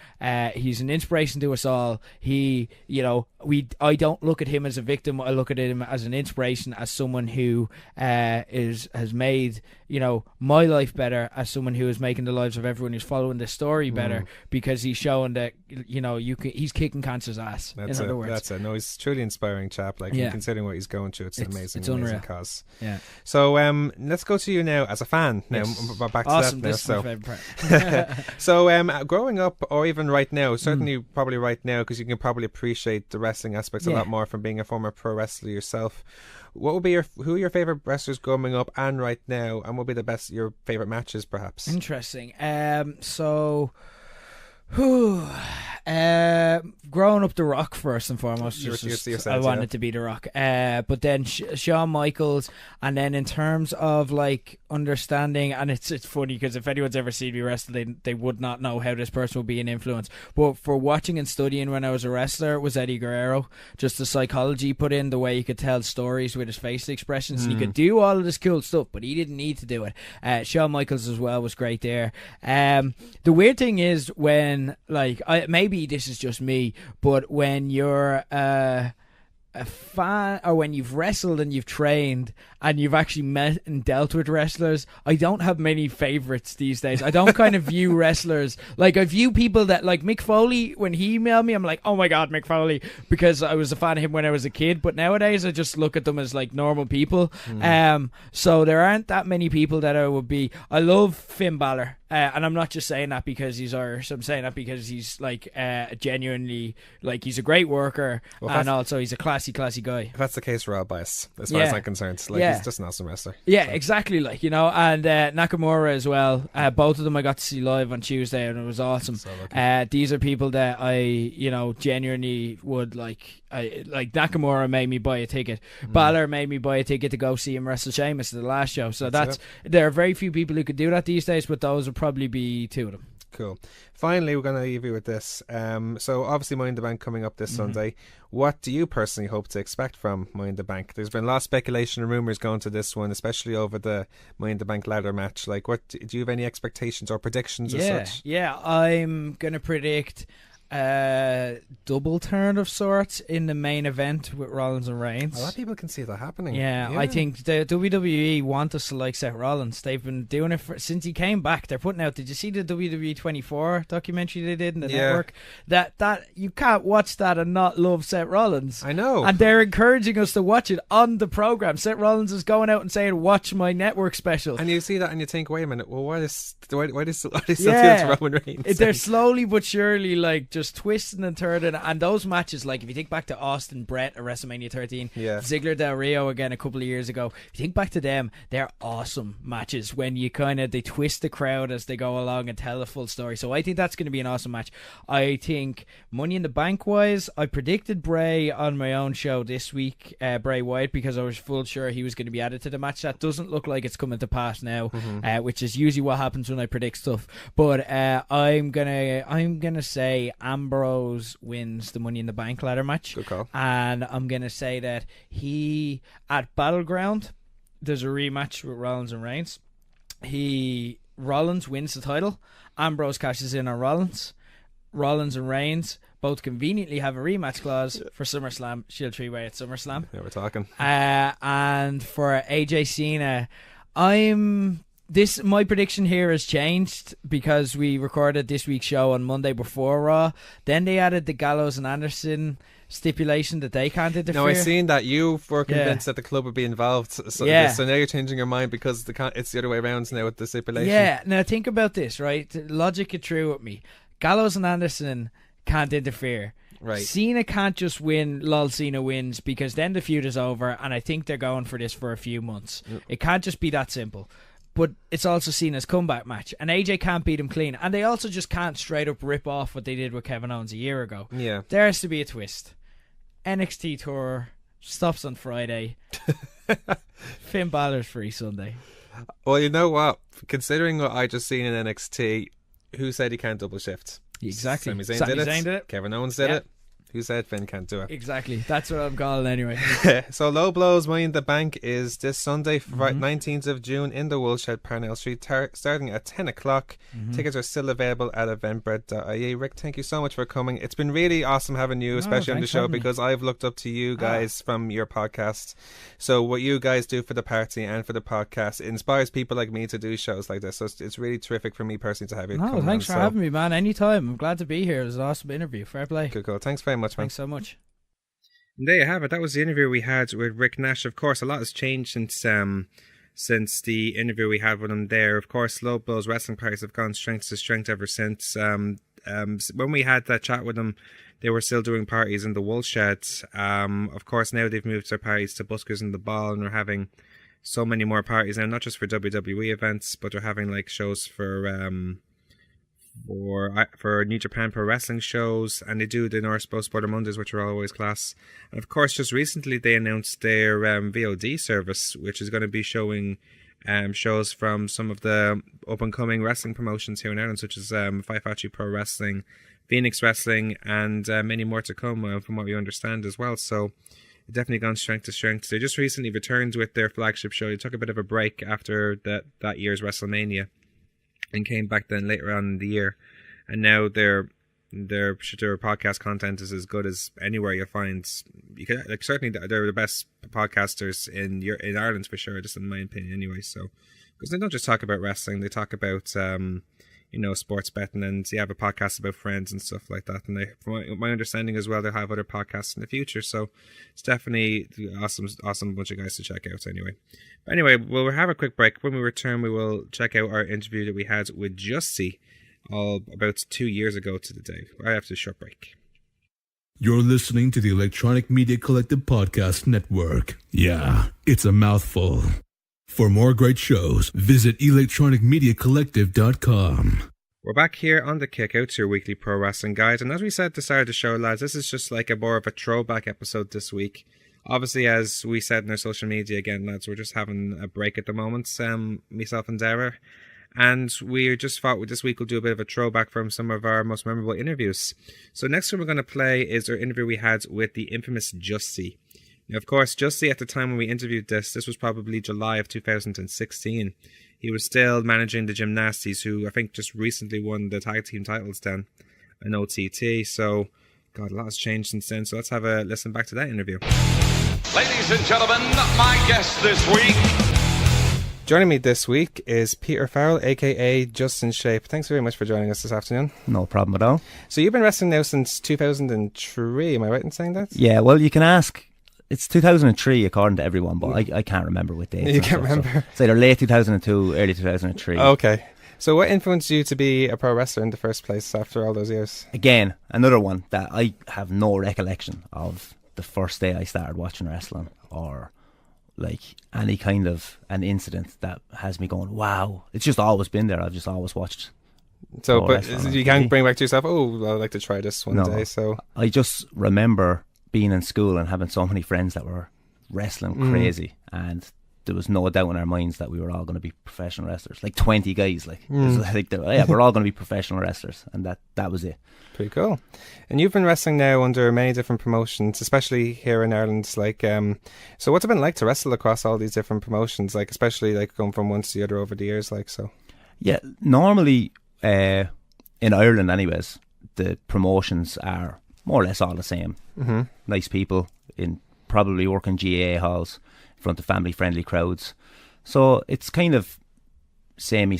E: He's an inspiration to us all. I don't look at him as a victim. I look at him as an inspiration, as someone who has made my life better, as someone who is making the lives of everyone who's following this story better, because he's showing that he's kicking cancer's ass. In other words,
C: no, he's truly inspiring chap. Like, considering what he's going through, it's amazing cause.
E: Yeah.
C: So let's go to you now as a fan. Now back to
E: awesome.
C: that now.
E: This is my favorite part.
C: So growing up, or even right now, certainly probably right now, because you can probably appreciate the wrestling aspects a lot more from being a former pro wrestler yourself. What would be who are your favorite wrestlers growing up and right now, and what would be your favorite matches, perhaps?
E: Interesting. Growing up, The Rock first and foremost. I wanted to be The Rock. But then Shawn Michaels, and then in terms of like understanding, and it's funny because if anyone's ever seen me wrestle, they would not know how this person would be an influence. But for watching and studying when I was a wrestler, it was Eddie Guerrero. Just the psychology he put in, the way he could tell stories with his facial expressions, and he could do all of this cool stuff, but he didn't need to do it. Shawn Michaels as well was great there. The weird thing is when, like, maybe this is just me, but when you're a fan, or when you've wrestled and you've trained and you've actually met and dealt with wrestlers, I don't have many favorites these days. I don't kind of view wrestlers, like I view people that, like Mick Foley, when he emailed me, I'm like, oh my god, Mick Foley, because I was a fan of him when I was a kid, but nowadays I just look at them as like normal people. So there aren't that many people that I would be. I love Finn Balor. And I'm not just saying that because he's Irish. I'm saying that because he's like genuinely, like, he's a great worker, and also he's a classy guy.
C: If that's the case, we're all biased as far as I'm concerned. Like, he's just an awesome wrestler.
E: Yeah, so. Exactly. Like, you know, and Nakamura as well. Both of them I got to see live on Tuesday, and it was awesome. So these are people that I, you know, genuinely would like. Like Nakamura made me buy a ticket. Balor made me buy a ticket to go see him wrestle Sheamus at the last show. So there are very few people who could do that these days, but those would probably be two of them.
C: Cool. Finally, we're going to leave you with this. So obviously Money in the Bank coming up this Sunday. What do you personally hope to expect from Money in the Bank? There's been a lot of speculation and rumours going to this one, especially over the Money in the Bank ladder match. Like, what do you have any expectations or predictions as such?
E: Yeah, I'm going to predict double turn of sorts in the main event with Rollins and Reigns.
C: A lot of people can see that happening.
E: Yeah, I think the WWE want us to like Seth Rollins. They've been doing it since he came back. They're putting out, did you see the WWE 24 documentary they did in the network? That you can't watch that and not love Seth Rollins.
C: I know.
E: And they're encouraging us to watch it on the program. Seth Rollins is going out and saying, watch my network special.
C: And you see that and you think, wait a minute, well, why does still do it Roman Reigns?
E: They're slowly but surely like just twisting and turning, and those matches, like if you think back to Austin Brett at WrestleMania 13, Ziggler Del Rio again a couple of years ago, if you think back to them, they're awesome matches when you they twist the crowd as they go along and tell the full story. So I think that's going to be an awesome match. I think Money in the Bank wise, I predicted Bray on my own show this week, Bray Wyatt, because I was full sure he was going to be added to the match. That doesn't look like it's coming to pass now, which is usually what happens when I predict stuff. But I'm gonna say Ambrose wins the Money in the Bank ladder match.
C: Good call.
E: And I'm going to say that at Battleground, there's a rematch with Rollins and Reigns. Rollins wins the title. Ambrose cashes in on Rollins. Rollins and Reigns both conveniently have a rematch clause for SummerSlam, Shield 3-Way at SummerSlam.
C: Yeah, we're talking.
E: And for AJ Cena, my prediction here has changed because we recorded this week's show on Monday before Raw. Then they added the Gallows and Anderson stipulation that they can't interfere.
C: No, I seen that you were convinced that the club would be involved. So now you're changing your mind because it's the other way around now with the stipulation.
E: Yeah, now think about this, right? Logic it through with me. Gallows and Anderson can't interfere.
C: Right.
E: Cena can't just win, lol, Cena wins, because then the feud is over, and I think they're going for this for a few months. It can't just be that simple. But it's also Cena's comeback match, and AJ can't beat him clean, and they also just can't straight up rip off what they did with Kevin Owens a year ago.
C: Yeah,
E: there has to be a twist. NXT tour stops on Friday. Finn Balor's free Sunday.
C: Well, you know what? Considering what I just seen in NXT, who said he can't double shift?
E: Exactly.
C: Sami Zayn did it. Kevin Owens did it. Who said Finn can't do it?
E: Exactly. That's what I'm calling anyway.
C: So Low Blows Money in the Bank is this Sunday, 19th of June in the Woolshed, Parnell Street, starting at 10 o'clock. Tickets are still available at eventbrite.ie. Rick, thank you so much for coming. It's been really awesome having you, especially on the show, because I've looked up to you guys from your podcast. So what you guys do for the party and for the podcast, it inspires people like me to do shows like this. So it's really terrific for me personally to have you come on.
E: Thanks for having me, man. Anytime. I'm glad to be here. It was an awesome interview. Fair play.
C: Cool. Thanks very much, man.
E: Thanks so much.
C: And there you have it. That was the interview we had with Rick Nash. Of course, a lot has changed since the interview we had with him there. Of course, Low Blows wrestling parties have gone strength to strength ever since. When we had that chat with them, they were still doing parties in the Woolshed. Of course, now they've moved their parties to Buskers and the Ball, and they're having so many more parties now, not just for WWE events, but they're having like shows for for New Japan Pro Wrestling shows, and they do the North Pro Sport Mondays, which are always class. And of course, just recently they announced their VOD service, which is going to be showing shows from some of the up-and-coming wrestling promotions here in Ireland, such as Fight Factory Pro Wrestling, Phoenix Wrestling, and many more to come, from what we understand as well. So definitely gone strength to strength. They just recently returned with their flagship show. They took a bit of a break after that year's WrestleMania and came back then later on in the year. And now their podcast content is as good as anywhere you'll find. You can, like, certainly they're the best podcasters in Ireland for sure, just in my opinion anyway. So, because they don't just talk about wrestling, they talk about sports betting, and they have a podcast about friends and stuff like that. And from my understanding as well, they'll have other podcasts in the future. So it's definitely awesome bunch of guys to check out anyway. But anyway, we'll have a quick break. When we return, we will check out our interview that we had with Justy all about 2 years ago to the day, right after the short break.
B: You're listening to the Electronic Media Collective Podcast Network. Yeah, it's a mouthful. For more great shows, visit electronicmediacollective.com.
C: We're back here on the Kickout, your weekly pro wrestling guide. And as we said at the start of the show, lads, this is just like more of a throwback episode this week. Obviously, as we said in our social media again, lads, we're just having a break at the moment, myself and Dara. And we just thought this week we'll do a bit of a throwback from some of our most memorable interviews. So next one we're going to play is our interview we had with the infamous Justy. Now, of course, Justy, at the time when we interviewed this was probably July of 2016. He was still managing the Gymnasties, who I think just recently won the tag team titles then in OTT. So, God, a lot has changed since then. So let's have a listen back to that interview.
D: Ladies and gentlemen, my guest this week.
C: Joining me this week is Peter Farrell, aka Just in Shape. Thanks very much for joining us this afternoon.
F: No problem at all.
C: So you've been wrestling now since 2003, am I right in saying that?
F: Yeah, well, you can ask. It's 2003 according to everyone, but I can't remember what dates.
C: You can't remember?
F: So it's either late 2002, early 2003.
C: Okay. So what influenced you to be a pro wrestler in the first place after all those years?
F: Again, another one that I have no recollection of the first day I started watching wrestling, or like any kind of an incident that has me going, wow. It's just always been there. I've just always watched.
C: So, but you can't bring back to yourself, oh, I'd like to try this one day. So
F: I just remember being in school and having so many friends that were wrestling crazy, and there was no doubt in our minds that we were all going to be professional wrestlers. Like 20 guys, we're all going to be professional wrestlers, and that was it.
C: Pretty cool. And you've been wrestling now under many different promotions, especially here in Ireland. Like, so what's it been like to wrestle across all these different promotions? Like, especially like going from one to the other over the years, like so.
F: Yeah, normally in Ireland, anyways, the promotions are more or less all the same. Mm-hmm. Nice people in probably working GAA halls in front of family-friendly crowds. So it's kind of samey.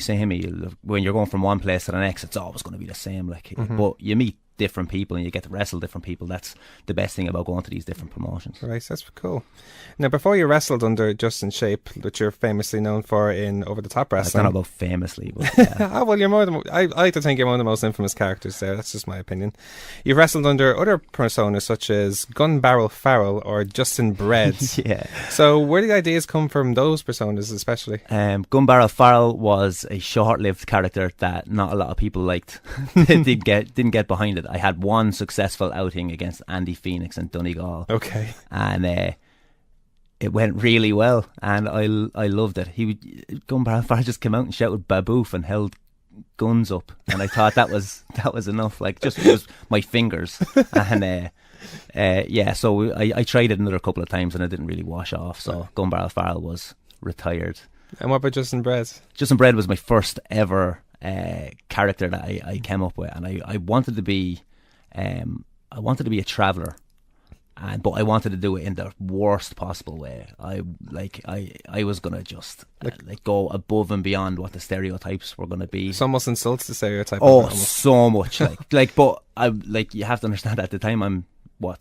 F: When you're going from one place to the next, it's always going to be the same. Like, but you meet different people and you get to wrestle different people. That's the best thing about going to these different promotions.
C: Right, that's cool. Now, before you wrestled under Just in Shape, which you're famously known for in Over the Top Wrestling.
F: I don't know about famously, but yeah.
C: Well, you're more than I like to think you're one of the most infamous characters there. That's just my opinion. You've wrestled under other personas such as Gun Barrel Farrell or Justin Bread. Yeah. So where did the ideas come from those personas especially?
F: Gun Barrel Farrell was a short-lived character that not a lot of people liked. didn't get behind it. I had one successful outing against Andy Phoenix and Donegal.
C: Okay.
F: And it went really well, and I loved it. Gun Barrel Farrell just came out and shouted "baboof" and held guns up, and I thought that was enough. Like, just it was my fingers, and So I tried it another couple of times, and it didn't really wash off. So Gun Barrel Farrell was retired.
C: And what about Justin Bread?
F: Justin Bread was my first ever character that I came up with, and I wanted to be a traveller, but I wanted to do it in the worst possible way. I was gonna just go above and beyond what the stereotypes were gonna be.
C: It almost insults the stereotype.
F: Oh, so much. But I you have to understand, at the time I'm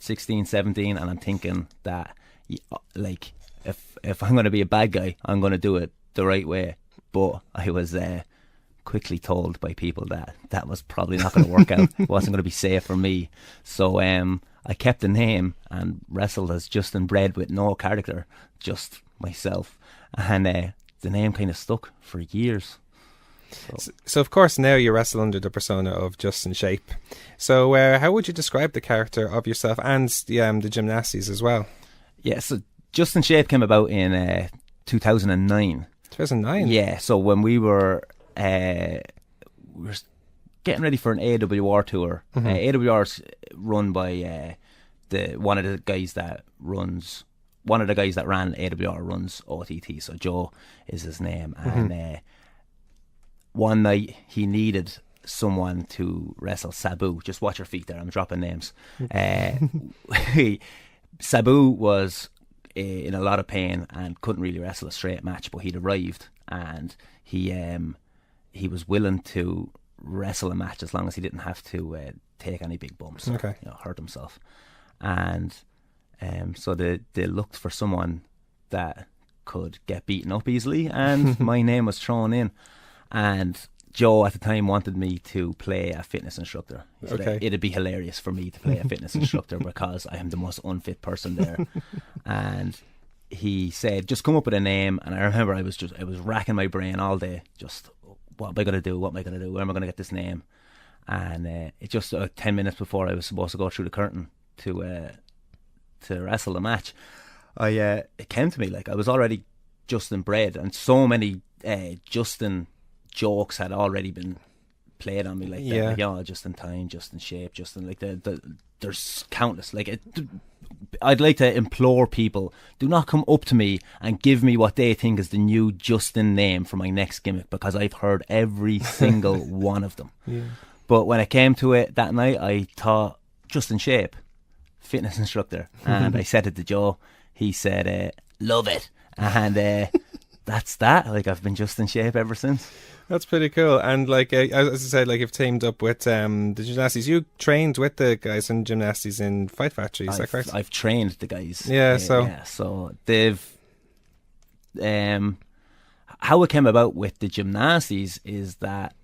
F: 16, 17, and I'm thinking that if I'm gonna be a bad guy, I'm gonna do it the right way. But I was quickly told by people that was probably not going to work out. It wasn't going to be safe for me. So I kept the name and wrestled as Justin Bread with no character, just myself. And the name kind of stuck for years.
C: So of course now you wrestle under the persona of Just in Shape. So how would you describe the character of yourself and the gymnasties as well?
F: Yeah, so Just in Shape came about in 2009.
C: 2009?
F: Yeah, so when we were getting ready for an AWR tour. AWR's run by one of the guys that ran AWR runs OTT. So Joe is his name, and one night he needed someone to wrestle Sabu. Just watch your feet there. I'm dropping names. Sabu was in a lot of pain and couldn't really wrestle a straight match, but he'd arrived and he was willing to wrestle a match as long as he didn't have to take any big bumps or hurt himself. And so they looked for someone that could get beaten up easily, and my name was thrown in. And Joe at the time wanted me to play a fitness instructor. He said it'd be hilarious for me to play a fitness instructor because I am the most unfit person there. And he said, just come up with a name. And I remember I was racking my brain all day, just what am I going to do? What am I going to do? Where am I going to get this name? And it just 10 minutes before I was supposed to go through the curtain to wrestle the match, it came to me like I was already Justin bred, and so many Justin jokes had already been played on me, like that, like, just in time, just in shape, just in like there's countless. Like I'd like to implore people, do not come up to me and give me what they think is the new Justin name for my next gimmick, because I've heard every single one of them. But when it came to it that night, I thought Just in Shape, fitness instructor, and I said it to Joe. He said love it, and that's that. Like, I've been Just in Shape ever since.
C: That's pretty cool. And like as I said, like, you've teamed up with the gymnasties. You trained with the guys in gymnasties in Fight Factory, is that correct? I've
F: trained the guys.
C: So
F: they've how it came about with the gymnasties is that,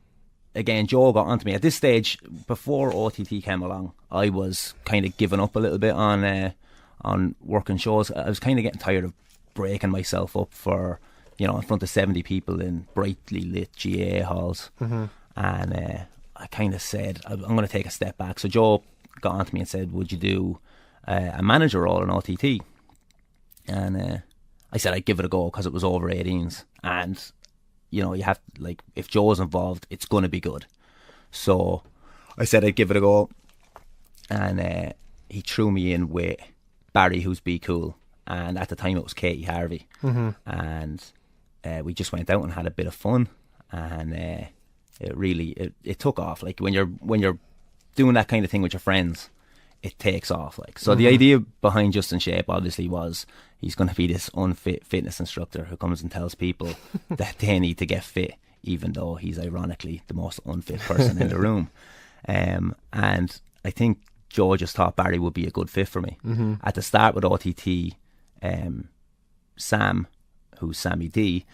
F: again, Joe got onto me at this stage. Before OTT came along, I was kind of giving up a little bit on working shows. I was kind of getting tired of breaking myself up for, in front of 70 people in brightly lit GA halls. And I kind of said, I'm going to take a step back. So Joe got onto me and said, would you do a manager role in OTT? And I said I'd give it a go because it was over 18s. And, you have, like, if Joe's involved, it's going to be good. So I said I'd give it a go. And he threw me in with Barry, who's Be Cool. And at the time it was Katie Harvey. And we just went out and had a bit of fun, and it really took off. Like, when you're doing that kind of thing with your friends, it takes off. Like, so the idea behind Just in Shape obviously was he's going to be this unfit fitness instructor who comes and tells people that they need to get fit, even though he's ironically the most unfit person in the room. And I think Joe just thought Barry would be a good fit for me. At the start with OTT, Sam, who's Sammy D,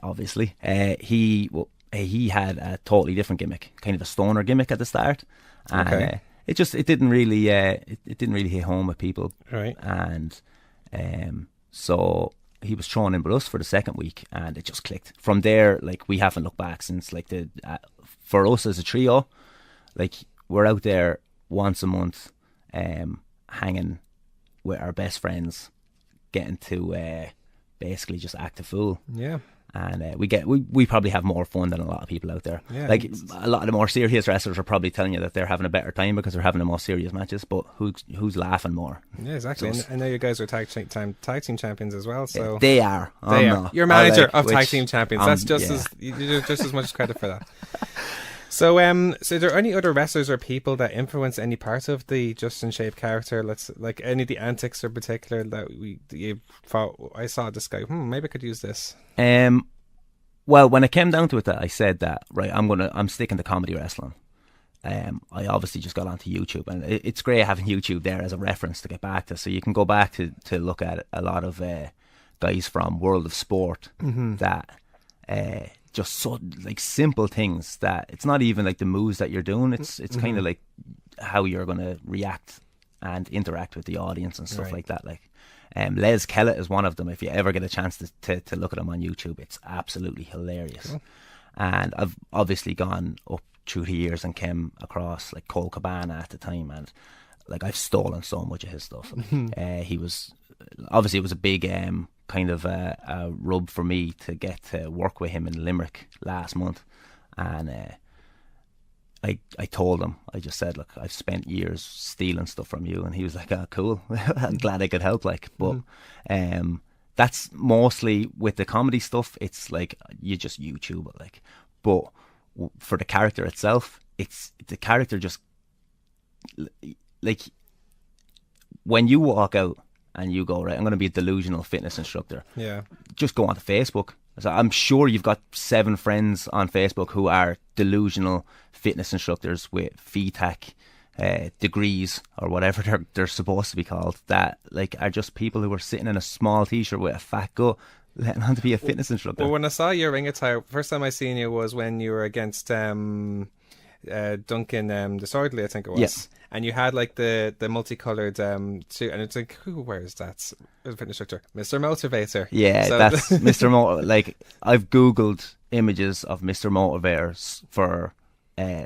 F: obviously, he had a totally different gimmick, kind of a stoner gimmick at the start, and it didn't really hit home with people, right? And so he was thrown in with us for the second week, and it just clicked. From there, like, we haven't looked back since. Like, for us as a trio, like, we're out there once a month, hanging with our best friends, getting to basically just act a fool. And we probably have more fun than a lot of people out there. Like, a lot of the more serious wrestlers are probably telling you that they're having a better time because they're having the more serious matches, but who's laughing more?
C: Exactly. And I know you guys are tag team champions as well, so
F: they are.
C: You're manager of tag team champions. That's you deserve just as much credit for that. So, so are there any other wrestlers or people that influence any part of the Just in Shape character? Like any of the antics in particular that you thought, I saw this guy, maybe I could use this.
F: Well, when it came down to it, that I said that, right, I'm sticking to comedy wrestling. I obviously just got onto YouTube, and it's great having YouTube there as a reference to get back to, so you can go back to look at a lot of guys from World of Sport that just so, like, simple things that it's not even like the moves that you're doing, it's kind of like how you're going to react and interact with the audience and stuff like that. Like, Les Kellett is one of them. If you ever get a chance to look at him on YouTube, it's absolutely hilarious. Cool. And I've obviously gone up through the years and came across like Cole Cabana at the time, and like I've stolen so much of his stuff. He was obviously, it was a big kind of a rub for me to get to work with him in Limerick last month, and I told him, I just said, look, I've spent years stealing stuff from you, and he was like, oh, cool. I'm glad I could help, like, but that's mostly with the comedy stuff. It's like you just YouTube it, like, but for the character itself, it's the character just like when you walk out and you go, right, I'm going to be a delusional fitness instructor.
C: Yeah.
F: Just go onto Facebook. So I'm sure you've got 7 friends on Facebook who are delusional fitness instructors with VTAC degrees or whatever they're supposed to be called, that like are just people who are sitting in a small t-shirt with a fat gut letting on to be a fitness instructor.
C: Well, when I saw your ring attire, first time I seen you was when you were against Duncan Disorderly, I think it was.
F: Yes.
C: And you had like the multicoloured suit, and it's like, who wears that? As a fitness instructor, Mr. Motivator.
F: Yeah,
C: so
F: that's Mr. Motivator. Like, I've googled images of Mr. Motivators for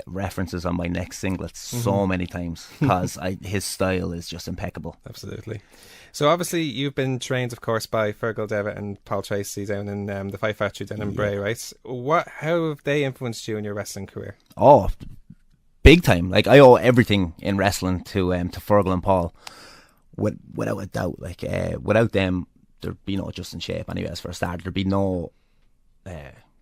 F: references on my next singlets so many times, because his style is just impeccable.
C: Absolutely. So obviously you've been trained, of course, by Fergal Devitt and Paul Tracy down in the Fight Factory down in Bray, right? How have they influenced you in your wrestling career?
F: Oh, big time. Like, I owe everything in wrestling to Fergal and Paul, without a doubt. Like, without them, there'd be no Justin Shape anyways, for a start. There'd be no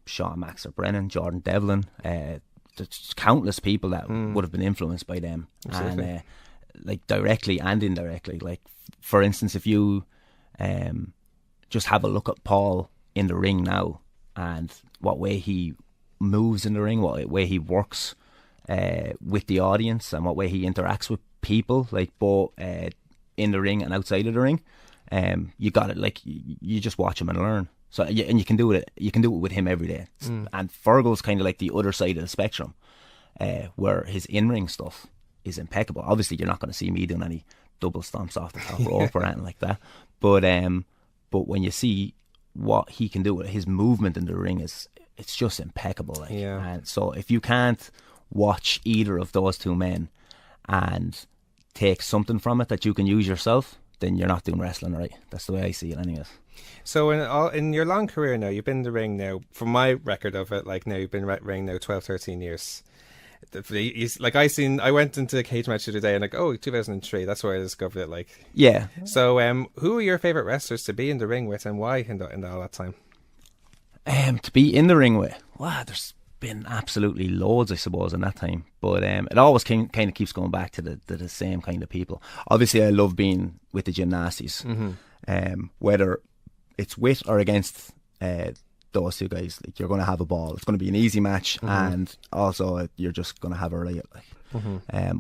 F: Sean Max or Brennan, Jordan Devlin. There's countless people that would have been influenced by them. Absolutely. And like directly and indirectly. Like, for instance, if you just have a look at Paul in the ring now, and what way he moves in the ring, what way he works with the audience, and what way he interacts with people, like both in the ring and outside of the ring, you got it. Like, you just watch him and learn. So, and you can do it. You can do it with him every day. And Fergal's kind of like the other side of the spectrum, where his in-ring stuff is impeccable. Obviously, you're not going to see me doing any double stomps off the top rope or anything like that. But when you see what he can do with his movement in the ring, it's just impeccable. Like.
C: Yeah.
F: And so if you can't watch either of those two men and take something from it that you can use yourself, then you're not doing wrestling right. That's the way I see it, anyways.
C: So in your long career now, you've been in the ring now, from my record of it, like now you've been in the ring now 12, 13 years. Like I went into a cage match the other day and like, 2003, that's where I discovered it. Like,
F: yeah.
C: So who are your favourite wrestlers to be in the ring with, and why in all that time?
F: To be in the ring with, wow, there's been absolutely loads, I suppose, in that time. But it always kind of keeps going back to the same kind of people. Obviously, I love being with the gymnasties, whether it's with or against those two guys. Like, you're going to have a ball. It's going to be an easy match, and also you're just going to have a riot. Like,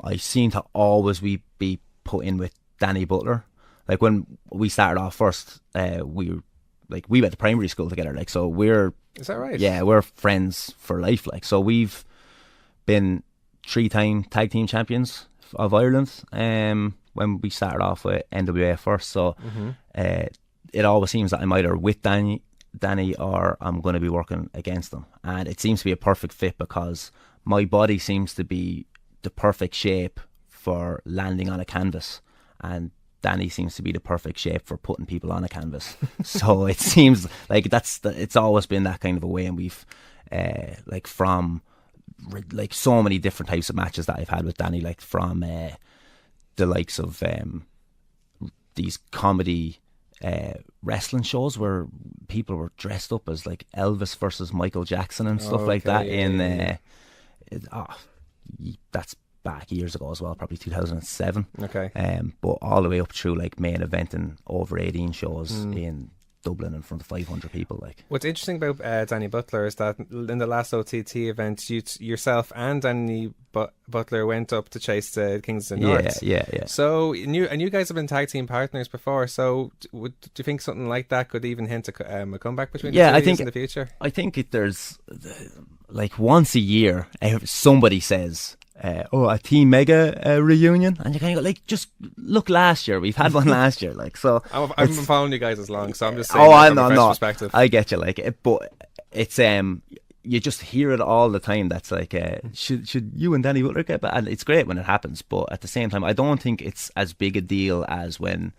F: I seem to always be put in with Danny Butler. Like, when we started off first, we went to primary school together. Like, so
C: is that right?
F: Yeah, we're friends for life. Like, so we've been 3-time tag team champions of Ireland. When we started off with NWA first, so it always seems that I'm either with Danny, or I'm going to be working against him, and it seems to be a perfect fit because my body seems to be the perfect shape for landing on a canvas, and Danny seems to be the perfect shape for putting people on a canvas. So it seems like it's always been that kind of a way, and we've from so many different types of matches that I've had with Danny, like from the likes of these comedy wrestling shows where people were dressed up as like Elvis versus Michael Jackson and stuff like that. That's back years ago as well, probably 2007.
C: Okay.
F: But all the way up through like main eventing over 18 shows in Dublin in front of 500 people. Like,
C: what's interesting about Danny Butler is that in the last OTT event, yourself and Danny Butler went up to chase the Kings of the North.
F: Yeah.
C: So you guys have been tag team partners before. So do you think something like that could even hint a comeback between the two of you in the future?
F: I think there's like once a year somebody says, a Team Mega reunion, and you kind of go like, just look last year, we've had one last year, like, so
C: I've been following you guys as long, so I'm just saying from a fresh perspective.
F: I get you, like, but it's you just hear it all the time. That's like, should you and Danny Butler get back? And it's great when it happens, but at the same time, I don't think it's as big a deal as when,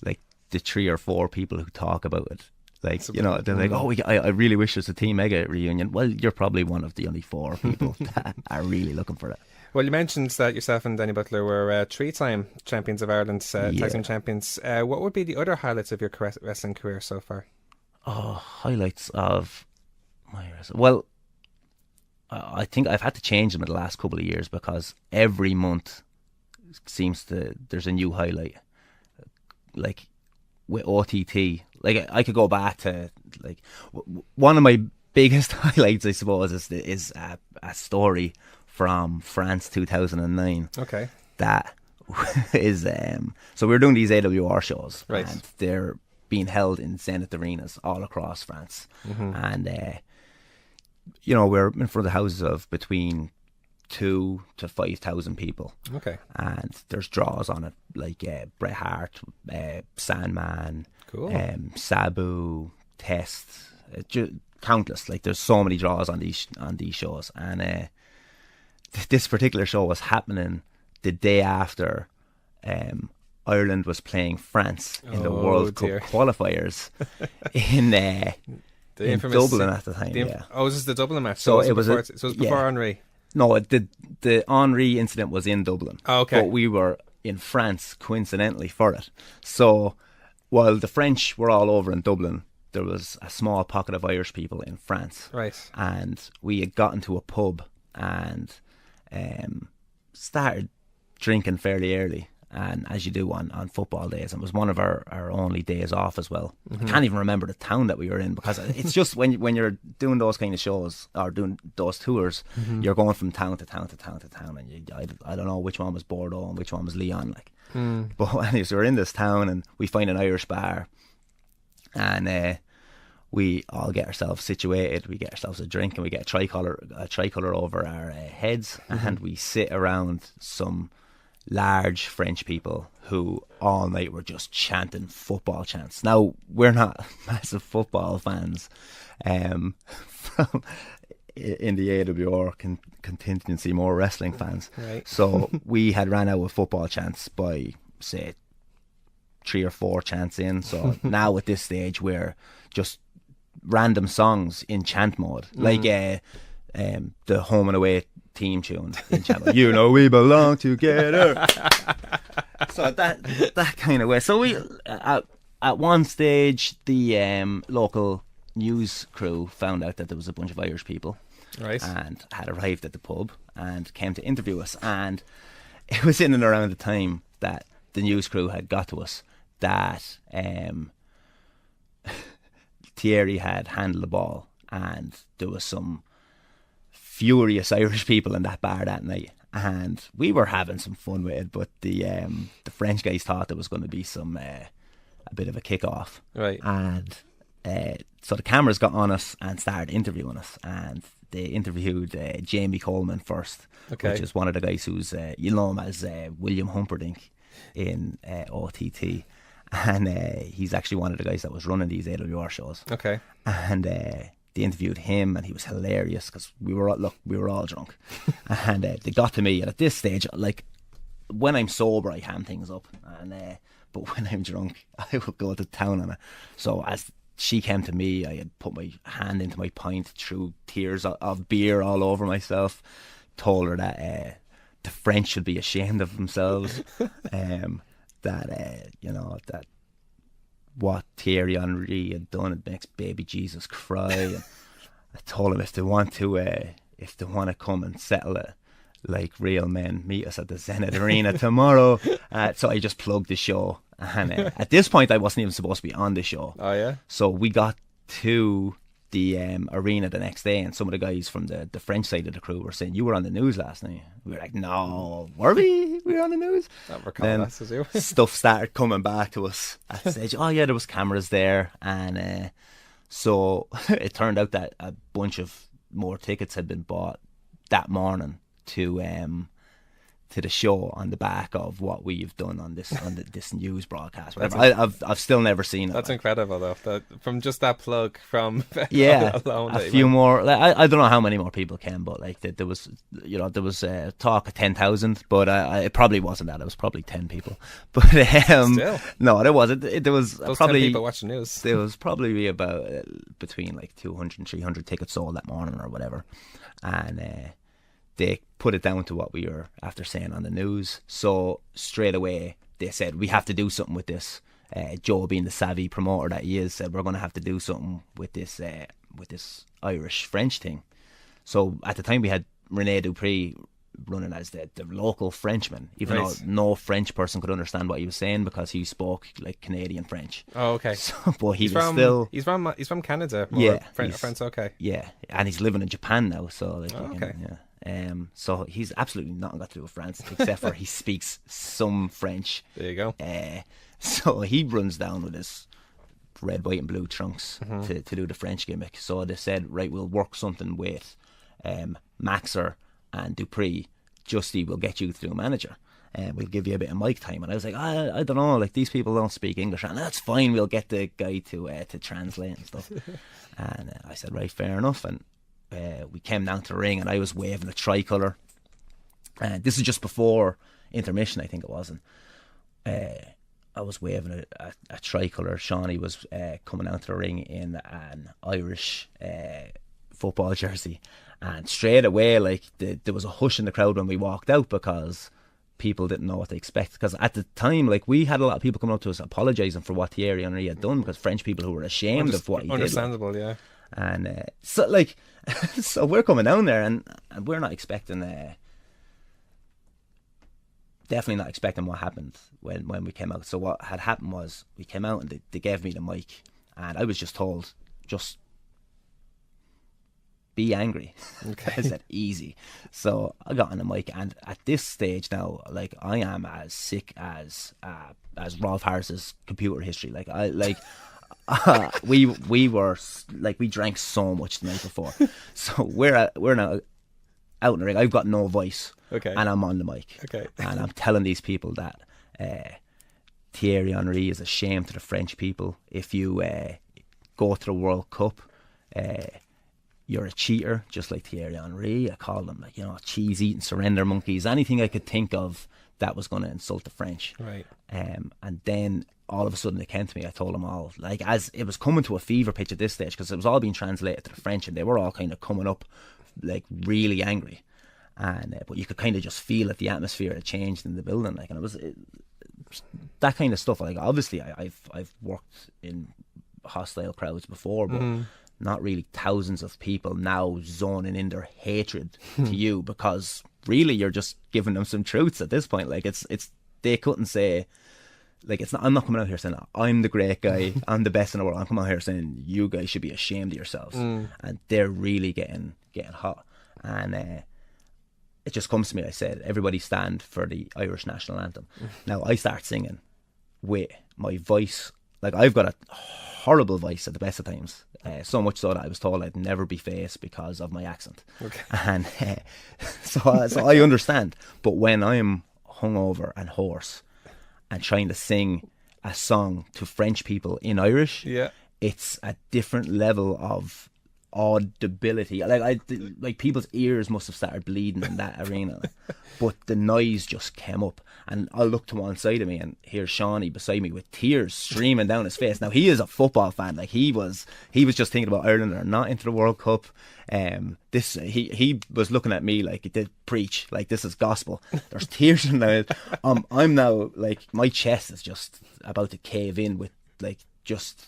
F: like, the 3 or 4 people who talk about it, like, you know, they're like, oh, I really wish there's a Team Mega reunion. Well, you're probably one of the only 4 people that are really looking for it.
C: Well, you mentioned that yourself and Danny Butler were 3-time champions of Ireland, tag team champions. What would be the other highlights of your wrestling career so far?
F: Oh, highlights of my wrestling. Well, I think I've had to change them in the last couple of years because every month there's a new highlight. Like with OTT, like I could go back to, like, one of my biggest highlights, I suppose, is a story from France 2009.
C: Okay.
F: That is so we were doing these AWR shows,
C: right,
F: and they're being held in Zenith arenas all across France, and you know, we're in front of houses of between 2,000 to 5,000 people.
C: Okay.
F: And there's draws on it, like Bret Hart, Sandman,
C: cool,
F: Sabu, Test, countless. Like, there's so many draws on these shows, and this particular show was happening the day after Ireland was playing France in the World Cup qualifiers in Dublin at the time.
C: This is the Dublin match.
F: So it was
C: before Henri.
F: No, the Henri incident was in Dublin.
C: Oh, okay.
F: But we were in France coincidentally for it. So while the French were all over in Dublin, there was a small pocket of Irish people in France.
C: Right.
F: And we had gotten to a pub and started drinking fairly early. And as you do on football days, and it was one of our only days off as well. I can't even remember the town that we were in, because it's just when you're doing those kind of shows or doing those tours, you're going from town to town to town to town, and I don't know which one was Bordeaux and which one was Lyon, like. But anyways, we're in this town and we find an Irish bar, and we all get ourselves situated. We get ourselves a drink and we get a tricolour over our heads, and we sit around some large French people who all night were just chanting football chants. Now, we're not massive football fans from in the AWR contingency, more wrestling fans.
C: Right.
F: So we had ran out of football chants by, say, 3 or 4 chants in. So now at this stage we're just random songs in chant mode, like the home and away team tune in channel. You know we belong together. So that kind of way. So we at one stage the local news crew found out that there was a bunch of Irish people,
C: right,
F: and had arrived at the pub and came to interview us. And it was in and around the time that the news crew had got to us that Thierry had handled the ball, and there was some furious Irish people in that bar that night, and we were having some fun with it, but the French guys thought there was going to be some a bit of a kick-off,
C: right?
F: And so the cameras got on us and started interviewing us, and they interviewed Jamie Coleman first, which is one of the guys who's you know him as William Humperdinck in OTT, and he's actually one of the guys that was running these AWR shows. Okay. And they interviewed him, and he was hilarious because we were all drunk, and they got to me. And at this stage, like, when I'm sober, I ham things up, and but when I'm drunk, I will go to town on it. So as she came to me, I had put my hand into my pint, threw tears of beer all over myself, told her that the French should be ashamed of themselves, that you know, that what Thierry Henry had done, it makes baby Jesus cry. And I told him if they want to come and settle it like real men, meet us at the Zenith Arena tomorrow. So I just plugged the show, and at this point I wasn't even supposed to be on the show. Oh yeah. So we got to the arena the next day, and some of the guys from the French side of the crew were saying, "You were on the news last night." We were like, "No, were we? We were on the news." Then stuff started coming back to us at the stage. Oh yeah, there was cameras there, and so it turned out that a bunch of more tickets had been bought that morning to to the show on the back of what we've done on this this news broadcast. Whatever. I've still never seen it.
C: That's incredible, though. From just that plug from alone,
F: a few more. Like, I don't know how many more people came, but like there was talk of 10,000, but it probably wasn't that. It was probably 10 people. But
C: Still.
F: no, there wasn't. There was
C: Those
F: probably
C: 10 people watching news.
F: There was probably about between like 200 and 300 tickets sold that morning or whatever, and they put it down to what we were after saying on the news. So straight away they said, we have to do something with this. Joe, being the savvy promoter that he is, said we're going to have to do something with this Irish French thing. So at the time we had Rene Dupree running as the local Frenchman, even though no French person could understand what he was saying because he spoke like Canadian French.
C: Oh, okay.
F: So, but he's
C: from Canada.
F: Yeah,
C: French. Okay.
F: Yeah, and he's living in Japan now. So like,
C: okay.
F: Yeah. So he's absolutely nothing got to do with France except for he speaks some French.
C: There you go.
F: So he runs down with his red, white, and blue trunks to do the French gimmick. So they said, right, we'll work something with Maxer and Dupree. Justy will get you to do a manager. We'll give you a bit of mic time. And I was like, I don't know, like these people don't speak English, and that's fine. We'll get the guy to translate and stuff. And I said, right, fair enough. And we came down to the ring, and I was waving a tricolour. And this is just before intermission, I think it was. And I was waving a tricolour. Shawnee was coming out to the ring in an Irish football jersey. And straight away, like there was a hush in the crowd when we walked out because people didn't know what to expect. Because at the time, like we had a lot of people coming up to us apologising for what Thierry Henry had done, because French people who were ashamed of what he did.
C: Understandable, yeah.
F: And so like, so we're coming down there, and we're not expecting. Definitely not expecting what happened when we came out. So what had happened was we came out and they gave me the mic, and I was just told, just be angry.
C: Okay.
F: I said, easy. So I got on the mic, and at this stage now, like I am as sick as Rolf Harris's computer history. Like we were like, we drank so much the night before. So we're now out in the ring. I've got no voice.
C: Okay.
F: And I'm on the mic.
C: Okay.
F: And I'm telling these people that Thierry Henry is a shame to the French people. If you go to the World Cup, you're a cheater, just like Thierry Henry. I called them, like, cheese-eating surrender monkeys. Anything I could think of that was going to insult the French.
C: Right.
F: And then all of a sudden it came to me. I told them all, like, as it was coming to a fever pitch at this stage, because it was all being translated to the French, and they were all kind of coming up, like, really angry. And but you could kind of just feel that the atmosphere had changed in the building, like, and it was that kind of stuff. Like, obviously, I've worked in hostile crowds before, but not really thousands of people now zoning in their hatred to you, because really you're just giving them some truths at this point. Like, it's they couldn't say, like, it's not. I'm not coming out here saying I'm the great guy, I'm the best in the world. I'm coming out here saying you guys should be ashamed of yourselves, and they're really getting hot. And it just comes to me. I said, everybody stand for the Irish national anthem. Now I start singing with my voice. Like, I've got a horrible voice at the best of times. So much so that I was told I'd never be faced because of my accent. Okay. And so I understand. But when I'm hungover and hoarse and trying to sing a song to French people in Irish, it's a different level of audibility. Like people's ears must have started bleeding in that arena. But the noise just came up, and I looked to one side of me, and here's Shawnee beside me with tears streaming down his face. Now, he is a football fan. Like, he was just thinking about Ireland are not into the World Cup. He was looking at me like, it did preach, like, this is gospel. There's tears in there. I'm now, like, my chest is just about to cave in with, like, just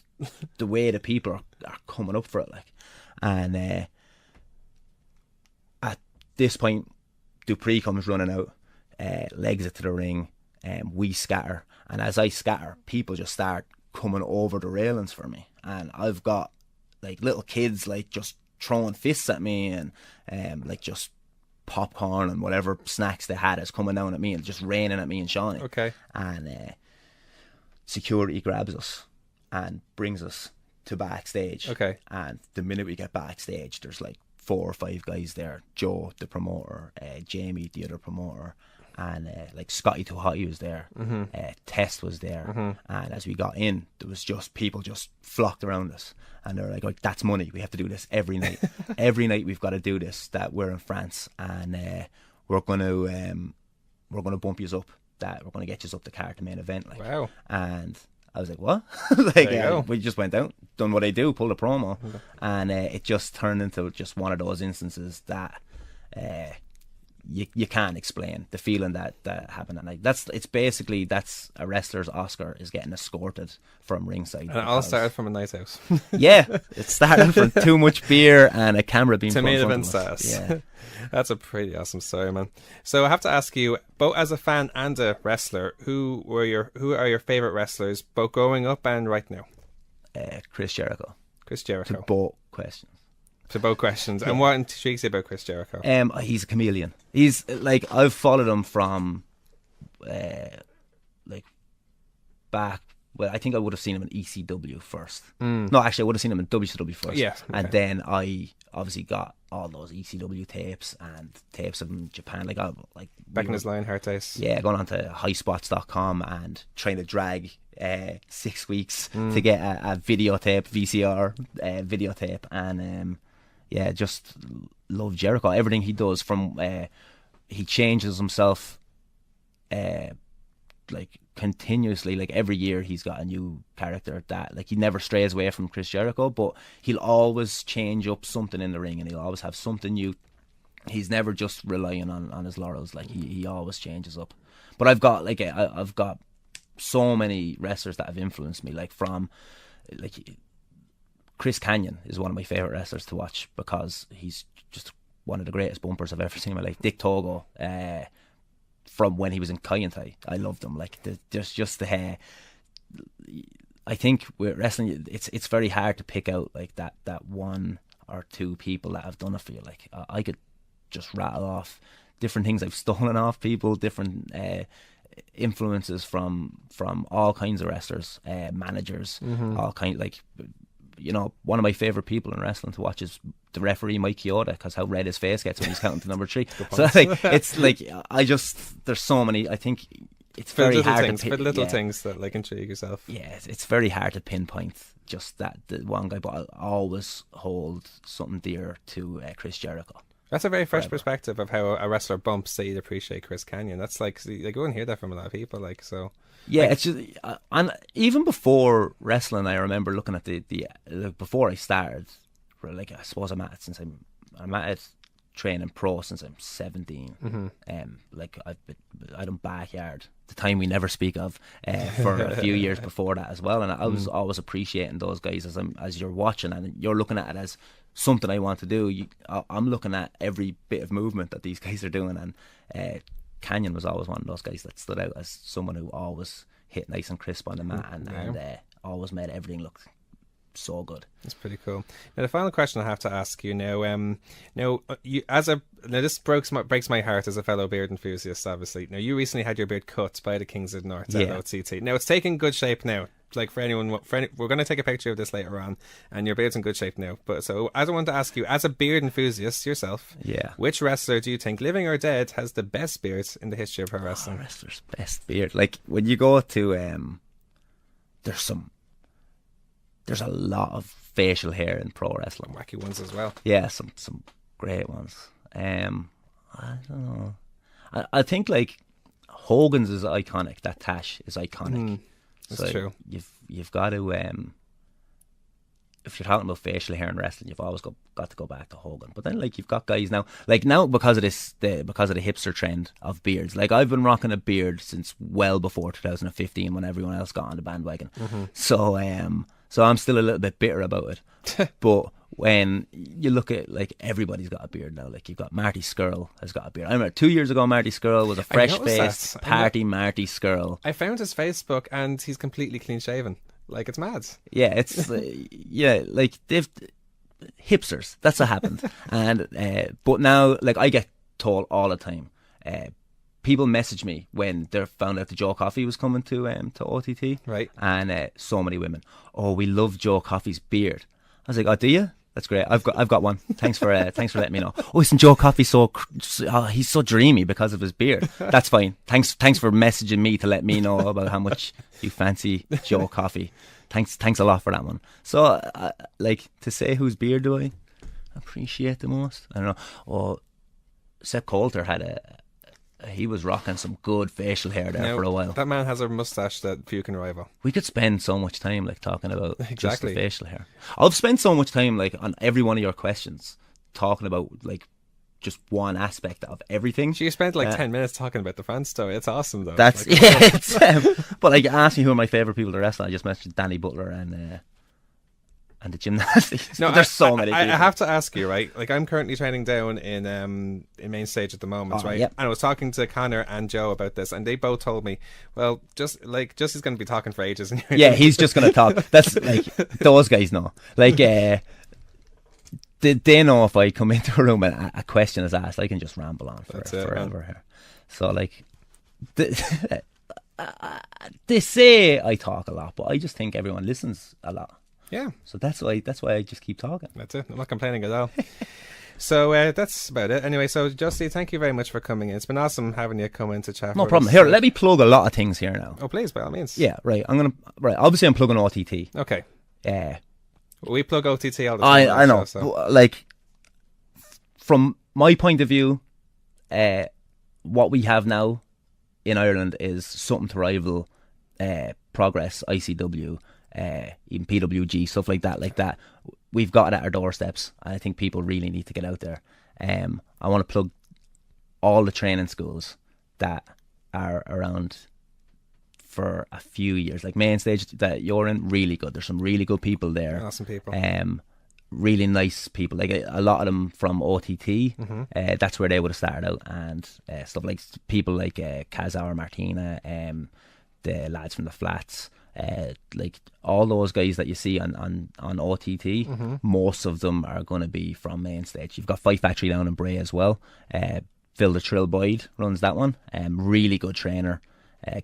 F: the way the people are coming up for it, like. And at this point, Dupree comes running out, legs it to the ring, and we scatter. And as I scatter, people just start coming over the railings for me. And I've got, like, little kids, like, just throwing fists at me, and like, just popcorn and whatever snacks they had is coming down at me and just raining at me and Shawnee.
C: Okay.
F: And security grabs us and brings us to backstage.
C: Okay.
F: And the minute we get backstage, there's like 4 or 5 guys there. Joe, the promoter, Jamie, the other promoter, And like Scotty Too Hotty was there, Test was there, and as we got in, there was just people just flocked around us, and they were like, "That's money. We have to do this every night. Every night we've got to do this. That we're in France, and we're gonna bump you up. That we're gonna get you up the card to main event." Like,
C: Wow.
F: And I was like, "What?" Like,
C: There you go.
F: we just went out, done what I do, pulled a promo, and it just turned into just one of those instances that. You can't explain the feeling that happened that night. It's basically a wrestler's Oscar is getting escorted from ringside.
C: And it all started from a night out.
F: Yeah, it started from too much beer and a camera being
C: To
F: put in
C: main
F: front
C: event
F: of us.
C: status.
F: Yeah.
C: That's a pretty awesome story, man. So I have to ask you, both as a fan and a wrestler, who are your favorite wrestlers, both growing up and right now?
F: Chris Jericho.
C: Chris
F: To
C: Jericho.
F: both questions.
C: To both questions. And what intrigues you about Chris Jericho?
F: He's a chameleon. He's like, I've followed him from like back. Well, I think I would have seen him in ECW first. No, actually, I would have seen him in WCW first.
C: Yeah,
F: And
C: okay.
F: then I obviously got all those ECW tapes and tapes of him in Japan.
C: Back in his Lionheart days.
F: Yeah, going on to highspots.com and trying to drag 6 weeks to get a videotape, VCR videotape. And just love Jericho. Everything he does from he changes himself like continuously. Like every year he's got a new character that like he never strays away from Chris Jericho, but he'll always change up something in the ring and he'll always have something new. He's never just relying on his laurels. Like he always changes up. But I've got so many wrestlers that have influenced me, like from like Chris Canyon is one of my favorite wrestlers to watch because he's just one of the greatest bumpers I've ever seen in my life. Dick Togo, from when he was in Kaientai, I loved him. Like I think with wrestling, it's very hard to pick out like that one or two people that have done it for you. Like I could just rattle off different things I've stolen off people, different influences from all kinds of wrestlers, managers, all kind. Like, you know, one of my favorite people in wrestling to watch is the referee Mike Chioda, because how red his face gets when he's counting to number 3. So like, it's like there's so many. I think it's
C: For
F: very
C: little
F: hard
C: things,
F: to
C: for little
F: yeah.
C: things that like intrigue yourself.
F: Yeah, it's very hard to pinpoint just the one guy, but I'll always hold something dear to Chris Jericho.
C: That's a very fresh
F: Forever.
C: perspective of how a wrestler bumps say you'd appreciate Chris Canyon. That's like you wouldn't hear that from a lot of people. Like so.
F: Yeah,
C: Like,
F: it's just, and even before wrestling, I remember looking at the before I started. Like I suppose I'm at it training pro since I'm 17. Like I done backyard, the time we never speak of, for a few years before that as well. And I was always appreciating those guys as you're watching and you're looking at it as something I want to do. I'm looking at every bit of movement that these guys are doing, and Canyon was always one of those guys that stood out as someone who always hit nice and crisp on the mat and always made everything look so good.
C: That's pretty cool. Now the final question I have to ask you now, this breaks my heart as a fellow beard enthusiast. Obviously, now you recently had your beard cut by the Kings of the North,
F: Yeah.
C: LOTT. Now it's taking good shape now. Like for anyone, we're going to take a picture of this later on, and your beard's in good shape now. But so, as I want to ask you, as a beard enthusiast yourself,
F: Yeah.
C: which wrestler do you think, living or dead, has the best beard in the history of pro wrestling?
F: Wrestler's best beard. Like when you go to there's a lot of facial hair in pro wrestling.
C: Wacky ones as well.
F: Yeah, some great ones. I don't know. I think like Hogan's is iconic. That tash is iconic.
C: That's true.
F: You've got to if you're talking about facial hair in wrestling, you've always got to go back to Hogan. But then like you've got guys now because of the hipster trend of beards. Like I've been rocking a beard since well before 2015 when everyone else got on the bandwagon. So I'm still a little bit bitter about it. But when you look at like everybody's got a beard now. Like you've got Marty Scurll has got a beard. I remember 2 years ago Marty Scurll was a fresh face party Marty Scurll.
C: I found his Facebook and he's completely clean shaven. Like it's mad.
F: Yeah, it's like they've hipsters. That's what happened. And but now, like I get told all the time, people message me when they found out the Joe Coffey was coming to OTT,
C: Right.
F: And so many women, oh, we love Joe Coffey's beard. I was like, oh, do you? That's great. I've got one. Thanks for letting me know. Oh, isn't Joe Coffey he's so dreamy because of his beard? That's fine. Thanks for messaging me to let me know about how much you fancy Joe Coffey. Thanks a lot for that one. So, like, to say whose beard do I appreciate the most? I don't know. Oh, Seth Coulter he was rocking some good facial hair there for a while.
C: That man has a mustache that few can rival.
F: We could spend so much time like talking about just
C: Exactly.
F: the facial hair. I've spent so much time like on every one of your questions talking about like just one aspect of everything.
C: You spent like 10 minutes talking about the fans though. It's awesome though.
F: That's
C: like,
F: it's but like ask me who are my favourite people to wrestle. I just mentioned Danny Butler and the gymnastics.
C: No,
F: There's so many people.
C: I have to ask you, right? Like, I'm currently training down in main stage at the moment, right?
F: Yep.
C: And I was talking to Connor and Joe about this, and they both told me, well, Justy's going to be talking for ages. And
F: Yeah, he's just going to talk. That's like those guys know. Like, they know if I come into a room and a question is asked, I can just ramble on forever here. So, like, they say I talk a lot, but I just think everyone listens a lot.
C: Yeah.
F: So that's why I just keep talking.
C: That's it. I'm not complaining at all. So that's about it. Anyway, so Justy, thank you very much for coming in. It's been awesome having you come in to chat.
F: No
C: with
F: problem.
C: us.
F: Here, let me plug a lot of things here now.
C: Oh, please, by all means.
F: Yeah, right. Obviously, I'm plugging OTT.
C: Okay.
F: Yeah.
C: We plug OTT all the time.
F: I know.
C: So.
F: Like, from my point of view, what we have now in Ireland is something to rival Progress, ICW, even PWG, stuff like that. We've got it at our doorsteps, and I think people really need to get out there. I want to plug all the training schools that are around for a few years, like Main Stage that you're in, really good. There's some really good people there.
C: Awesome people.
F: Really nice people, like a lot of them from OTT.
C: Mm-hmm.
F: That's where they would have started out, and stuff like people like Kazar Martina, the lads from the Flats, like all those guys that you see on OTT.
C: Mm-hmm.
F: Most of them are going to be from Main Stage. You've got Fight Factory down in Bray as well. Phil the Trill Boyd runs that one. Really good trainer,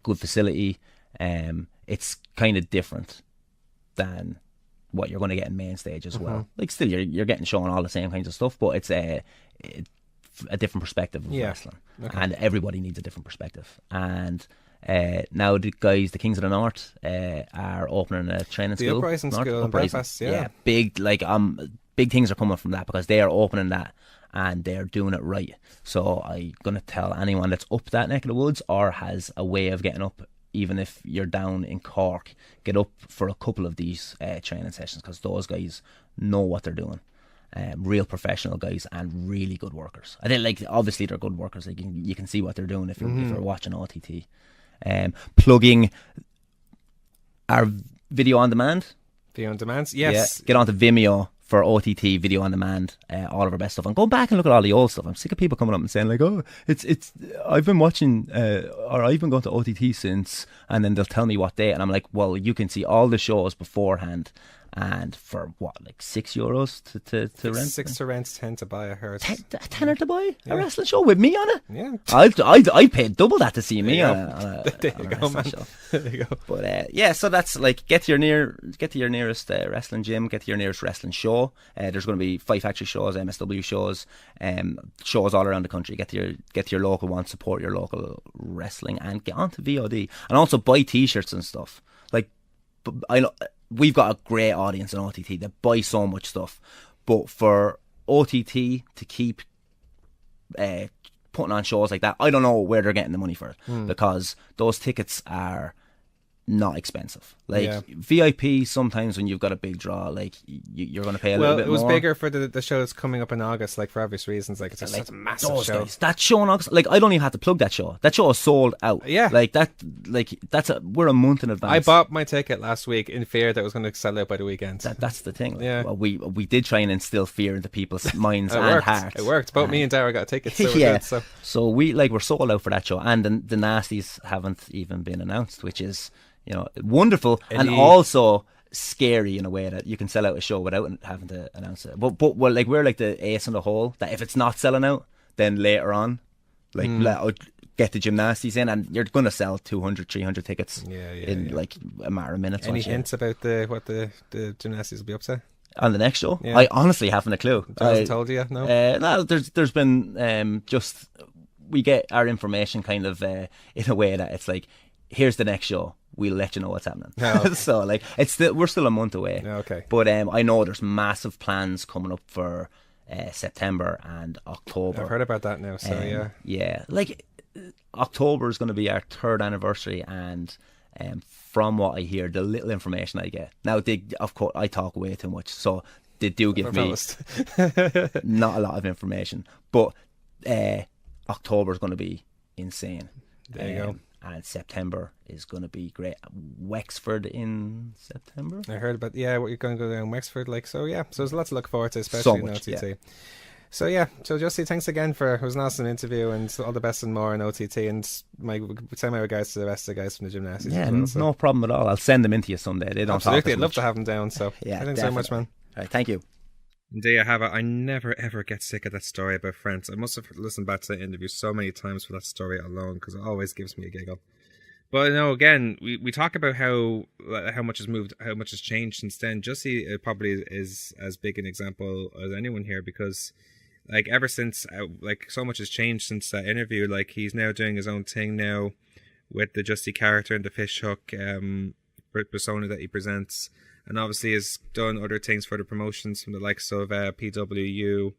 F: good facility. It's kind of different than what you're going to get in Main Stage as well. Like, still you're getting shown all the same kinds of stuff, but it's a different perspective of wrestling. Okay. And everybody needs a different perspective. And now the Kings of the North are opening a training school.
C: The Uprising School in Belfast, yeah.
F: Big things are coming from that, because they are opening that and they're doing it right. So I'm going to tell anyone that's up that neck of the woods or has a way of getting up, even if you're down in Cork, get up for a couple of these training sessions, because those guys know what they're doing. Real professional guys and really good workers. I think, like, obviously they're good workers. Like, you can see what they're doing if you're watching OTT. Plugging our video on demand.
C: Video on demand, yes.
F: Yeah, get onto Vimeo for OTT video on demand, all of our best stuff, and go back and look at all the old stuff. I'm sick of people coming up and saying like, "Oh, it's I've been watching or I've been going to OTT since," and then they'll tell me what day, and I'm like, "Well, you can see all the shows beforehand." And for what, like €6 to rent?
C: 6 to rent, 10 to buy. I heard.
F: A tenner to buy a wrestling show with me on it.
C: Yeah,
F: I paid double that to see me on a
C: there you go, man.
F: show.
C: There you go.
F: But yeah, so that's like get to your nearest wrestling gym, get to your nearest wrestling show. There's going to be Fight Factory shows, MSW shows, shows all around the country. Get to your local one, support your local wrestling, and get onto VOD, and also buy T-shirts and stuff. Like, I know we've got a great audience in OTT that buy so much stuff, but for OTT to keep putting on shows like that, I don't know where they're getting the money for it, because those tickets are not expensive. Like, VIP, sometimes when you've got a big draw, like, you're going to pay a little bit more.
C: Well, it was bigger for the show that's coming up in August, like, for obvious reasons. Like, it's just such a massive show.
F: Guys, that show in August, like, I don't even have to plug that show. That show is sold out.
C: Yeah.
F: Like, we're a month in advance.
C: I bought my ticket last week in fear that it was going to sell out by the weekend.
F: That's the thing. Like,
C: yeah.
F: Well, we did try and instill fear into people's minds and hearts.
C: It worked. Both me and Dara got tickets. So we're good,
F: so we're sold out for that show, and the Nasties haven't even been announced, which is, you know, wonderful and also scary in a way that you can sell out a show without having to announce it. But well, like, we're like the ace in the hole that if it's not selling out, then later on, like, get the gymnastics in, and you're going to sell 200, 300 tickets in like a matter of minutes.
C: Any hints about what the gymnastics will be up to?
F: On the next show,
C: Yeah.
F: I honestly haven't a clue.
C: I hasn't told you yet, no?
F: No, there's been just we get our information kind of in a way that it's like, here's the next show. We'll let you know what's happening.
C: Oh.
F: So like we're still a month away.
C: Okay.
F: But I know there's massive plans coming up for September and October.
C: I've heard about that now, so yeah.
F: Yeah, like October is going to be our 3rd anniversary, and from what I hear, the little information I get now, of course I talk way too much, so they do give me not a lot of information. But October is going to be insane.
C: There you go.
F: And September is going to be great. Wexford in September.
C: I heard about what you're going to go down Wexford, like, so yeah. So there's lots to look forward to, especially
F: So
C: in
F: much,
C: OTT.
F: yeah.
C: So Justy, thanks again it was an awesome interview, and all the best and more in OTT, and send my regards to the rest of the guys from the gymnastics.
F: Yeah,
C: as well, so.
F: no problem at all. I'll send them into you someday. They don't
C: Absolutely,
F: talk as
C: I'd love
F: much.
C: to have them down. So
F: Yeah,
C: thanks so much, man.
F: All right, thank you.
C: And there you have it. I never ever get sick of that story about France. I must have listened back to the interview so many times for that story alone, because it always gives me a giggle. But no, again, we talk about how much has moved, how much has changed since then. Justy probably is as big an example as anyone here, because like ever since like so much has changed since that interview. Like he's now doing his own thing now with the Justy character and the fish hook persona that he presents, and obviously has done other things for the promotions from the likes of PWU,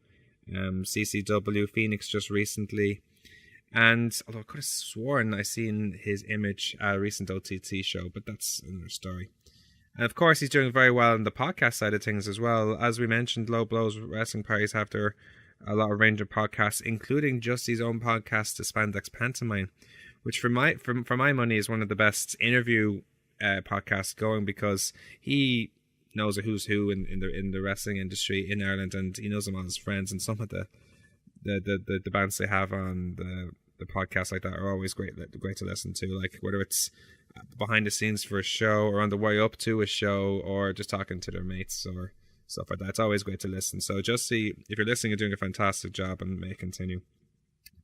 C: CCW, Phoenix just recently. And although I could have sworn I seen his image at a recent OTT show, but that's another story. And of course, he's doing very well on the podcast side of things as well. As we mentioned, Low Blows Wrestling Parties have a lot of range of podcasts, including Justy's own podcast, The Spandex Pantomime, which for my money is one of the best interview podcasts going, because he knows a who's who in the wrestling industry in Ireland, and he knows them all as friends, and some of the bands they have on the podcast like that are always great to listen to, like whether it's behind the scenes for a show or on the way up to a show or just talking to their mates or stuff like that. It's always great to listen. So Justy, if you're listening, you're doing a fantastic job, and may continue.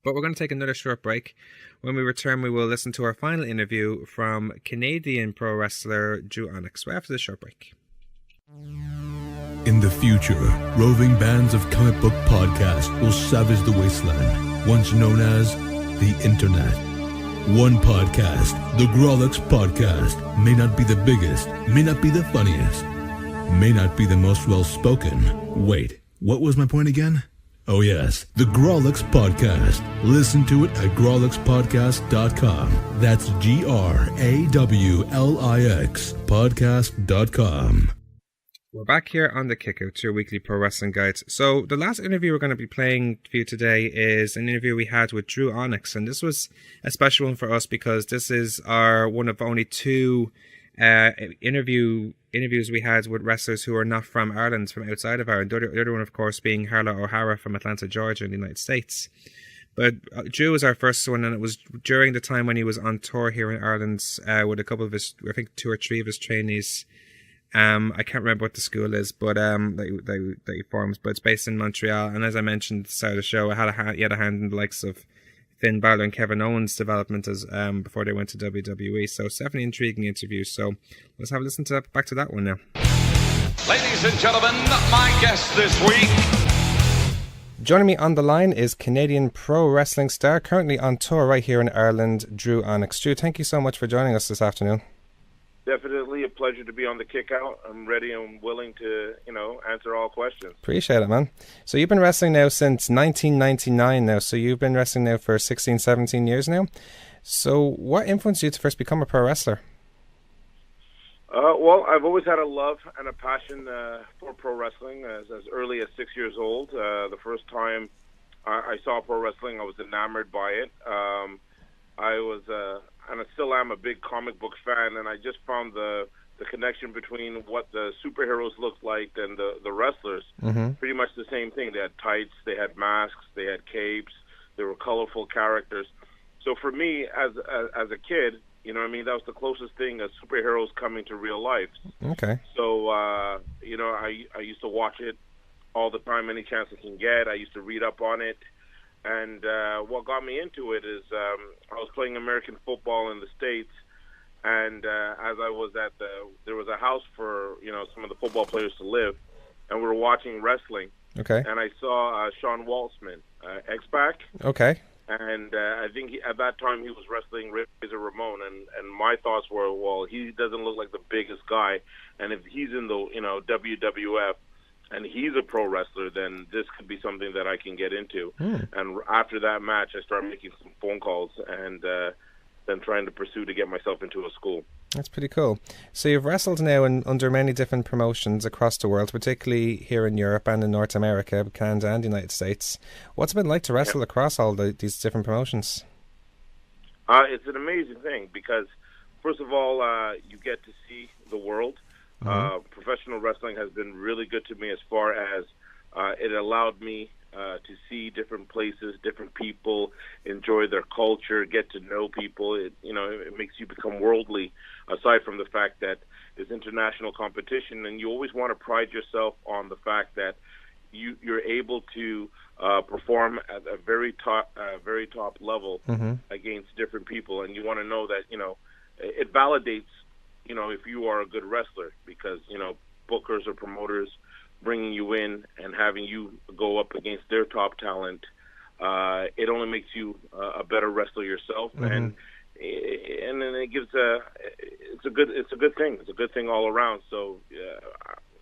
C: But we're going to take another short break. When we return, we will listen to our final interview from Canadian pro wrestler Dru Onyx right after the short break.
B: In the future, roving bands of comic book podcasts will savage the wasteland, once known as the Internet. One podcast, the Grolix Podcast, may not be the biggest, may not be the funniest, may not be the most well-spoken. Wait, what was my point again? Oh yes, the Grolix Podcast. Listen to it at grolixpodcast.com. That's GRAWLIX podcast.com.
C: We're back here on the Kickout, your weekly pro wrestling guides. So the last interview we're going to be playing for you today is an interview we had with Dru Onyx, and this was a special one for us because this is our one of only two interviews we had with wrestlers who are not from Ireland, from outside of Ireland. The other one, of course, being Harla O'Hara from Atlanta, Georgia, in the United States. But Dru was our first one, and it was during the time when he was on tour here in Ireland with a couple of his, I think 2 or 3 of his trainees. I can't remember what the school is, but that he forms, but it's based in Montreal. And as I mentioned at the start of the show, he had a hand in the likes of Finn Balor and Kevin Owens' development as before they went to WWE. So it's definitely an intriguing interview. So let's have a listen to back to that one now.
D: Ladies and gentlemen, my guest this week.
C: Joining me on the line is Canadian pro wrestling star, currently on tour right here in Ireland, Dru Onyx. Dru, thank you so much for joining us this afternoon.
G: Definitely a pleasure to be on the kick out. I'm ready and willing to, answer all questions.
C: Appreciate it, man. So you've been wrestling now since 1999 now. So you've been wrestling now for 16, 17 years now. So what influenced you to first become a pro wrestler?
G: Well, I've always had a love and a passion for pro wrestling as early as 6 years old. The first time I saw pro wrestling, I was enamored by it. I was, and I still am, a big comic book fan, and I just found the connection between what the superheroes looked like and the wrestlers. Mm-hmm. Pretty much the same thing. They had tights, they had masks, they had capes, they were colorful characters. So for me, as a kid, that was the closest thing as superheroes coming to real life.
C: Okay.
G: So, I used to watch it all the time, any chance I can get. I used to read up on it. And what got me into it is I was playing American football in the States, and as I was there was a house for some of the football players to live, and we were watching wrestling.
H: Okay.
G: And I saw Sean Waltzman, X-Pac.
H: Okay.
G: And I think at that time he was wrestling Razor Ramon, and my thoughts were, well, he doesn't look like the biggest guy, and if he's in the WWF and he's a pro wrestler, then this could be something that I can get into. And after that match, I started making some phone calls and then trying to pursue to get myself into a school.
H: That's pretty cool. So you've wrestled now under many different promotions across the world, particularly here in Europe and in North America, Canada and the United States. What's it been like to wrestle across all these different promotions?
G: It's an amazing thing because, first of all, you get to see the world. Professional wrestling has been really good to me as far as it allowed me to see different places, different people, enjoy their culture, get to know people. It makes you become worldly, aside from the fact that it's international competition, and you always want to pride yourself on the fact that you're able to perform at a very top level against different people, and you want to know that it validates if you are a good wrestler, because bookers or promoters bringing you in and having you go up against their top talent, it only makes you a better wrestler yourself, and then it gives it's a good thing. It's a good thing all around. So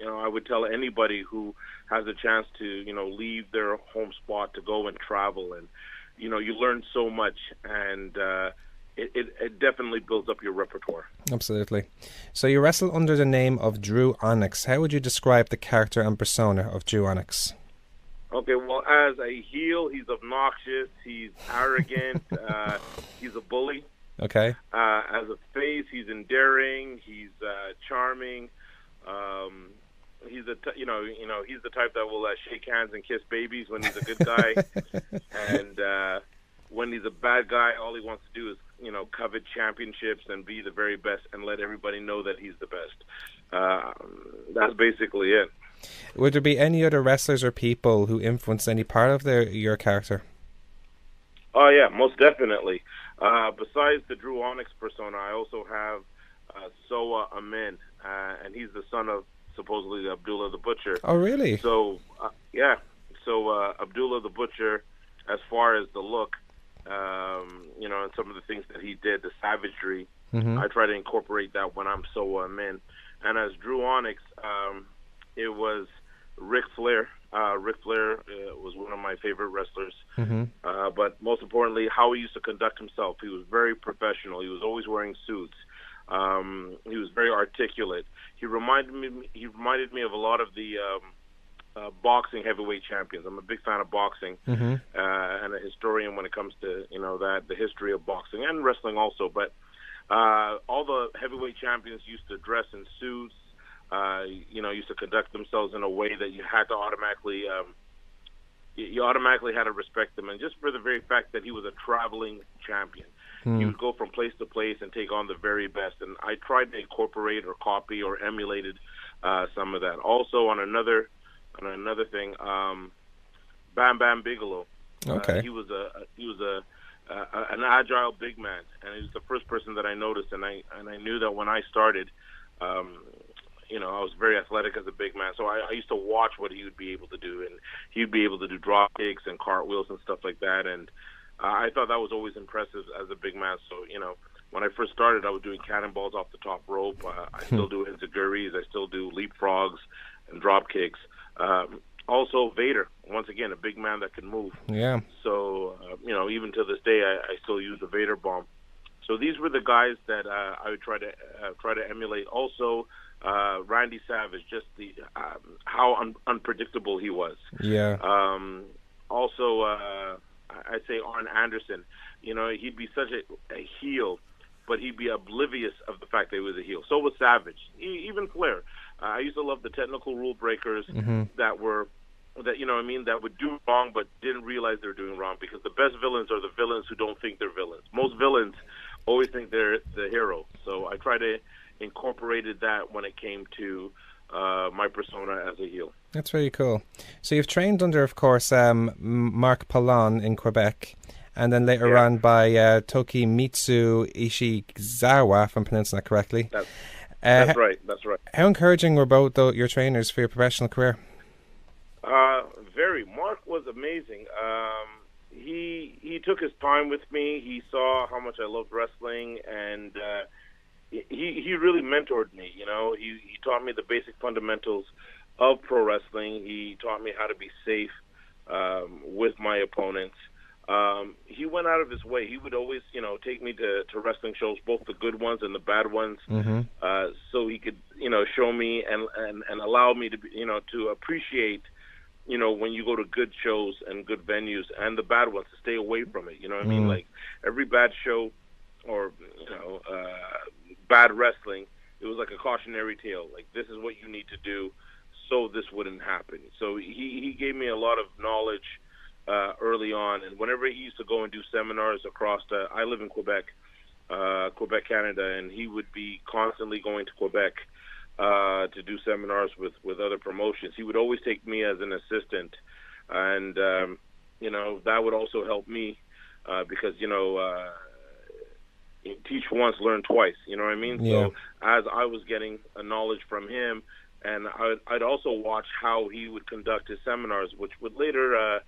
G: I would tell anybody who has a chance to leave their home spot to go and travel, and you learn so much, and it definitely builds up your repertoire. Absolutely.
H: So you wrestle under the name of Dru Onyx. How would you describe the character and persona of Dru Onyx?
G: Okay, well, as a heel, he's obnoxious, he's arrogant, he's a bully.
H: Okay.
G: As a face, he's endearing, he's charming. He's he's the type that will shake hands and kiss babies when he's a good guy, and when he's a bad guy, all he wants to do is covet championships and be the very best and let everybody know that he's the best. That's basically it.
H: Would there be any other wrestlers or people who influenced any part of your character?
G: Oh yeah, most definitely. Besides the Dru Onyx persona, I also have Soa Amin, and he's the son of supposedly Abdullah the Butcher.
H: Oh really?
G: So So Abdullah the Butcher, as far as the look, and some of the things that he did, the savagery, I try to incorporate that when I'm in. And as Dru Onyx, it was Ric Flair. Ric Flair was one of my favorite wrestlers. But most importantly, how he used to conduct himself. He was very professional. He was always wearing suits. He was very articulate. He reminded me of a lot of the boxing heavyweight champions. I'm a big fan of boxing, and a historian when it comes to the history of boxing and wrestling also. But all the heavyweight champions used to dress in suits. Used to conduct themselves in a way that you had to automatically had to respect them, and just for the very fact that he was a traveling champion. He would go from place to place and take on the very best, and I tried to incorporate or copy or emulated some of that. Also, on another thing, Bam Bam Bigelow.
H: Okay.
G: He was an agile big man, and he was the first person that I noticed, and I knew that when I started, I was very athletic as a big man, so I used to watch what he would be able to do, and he'd be able to do drop kicks and cartwheels and stuff like that, and I thought that was always impressive as a big man. So, when I first started, I was doing cannonballs off the top rope. I still do enziguris. I still do leapfrogs and drop kicks. Also, Vader, once again, a big man that can move.
H: Yeah.
G: So, even to this day, I still use the Vader bomb. So these were the guys that I would try to emulate. Also, Randy Savage, just the how unpredictable he was.
H: Yeah.
G: Also, I'd say Arn Anderson. He'd be such a heel, but he'd be oblivious of the fact that he was a heel. So was Savage. Even Flair. I used to love the technical rule breakers that would do wrong but didn't realize they were doing wrong, because the best villains are the villains who don't think they're villains. Most villains always think they're the hero. So I try to incorporated that when it came to my persona as a heel.
H: That's very cool. So you've trained under, of course, Marc Paulin in Quebec, and then later on by Tokimitsu Ishizawa, if I'm pronouncing that correctly.
G: That's right.
H: How encouraging were both your trainers for your professional career?
G: Very. Mark was amazing. He took his time with me. He saw how much I loved wrestling, and he really mentored me. You know, he taught me the basic fundamentals of pro wrestling. He taught me how to be safe with my opponents. He went out of his way. He would always, you know, take me to wrestling shows, both the good ones and the bad ones, so he could, you know, show me and allow me to, you know, to appreciate, you know, when you go to good shows and good venues, and the bad ones, to stay away from it. You know what I mean? Like, every bad show or, you know, bad wrestling, it was like a cautionary tale. Like, this is what you need to do so this wouldn't happen. So he gave me a lot of knowledge early on. And whenever he used to go and do seminars across I live in Quebec, Canada, and he would be constantly going to Quebec to do seminars with other promotions. He would always take me as an assistant, and you know, that would also help me because, you know, teach once, learn twice. You know what I mean?
H: Yeah.
G: So as I was getting a knowledge from him, and I'd also watch how he would conduct his seminars, which would later,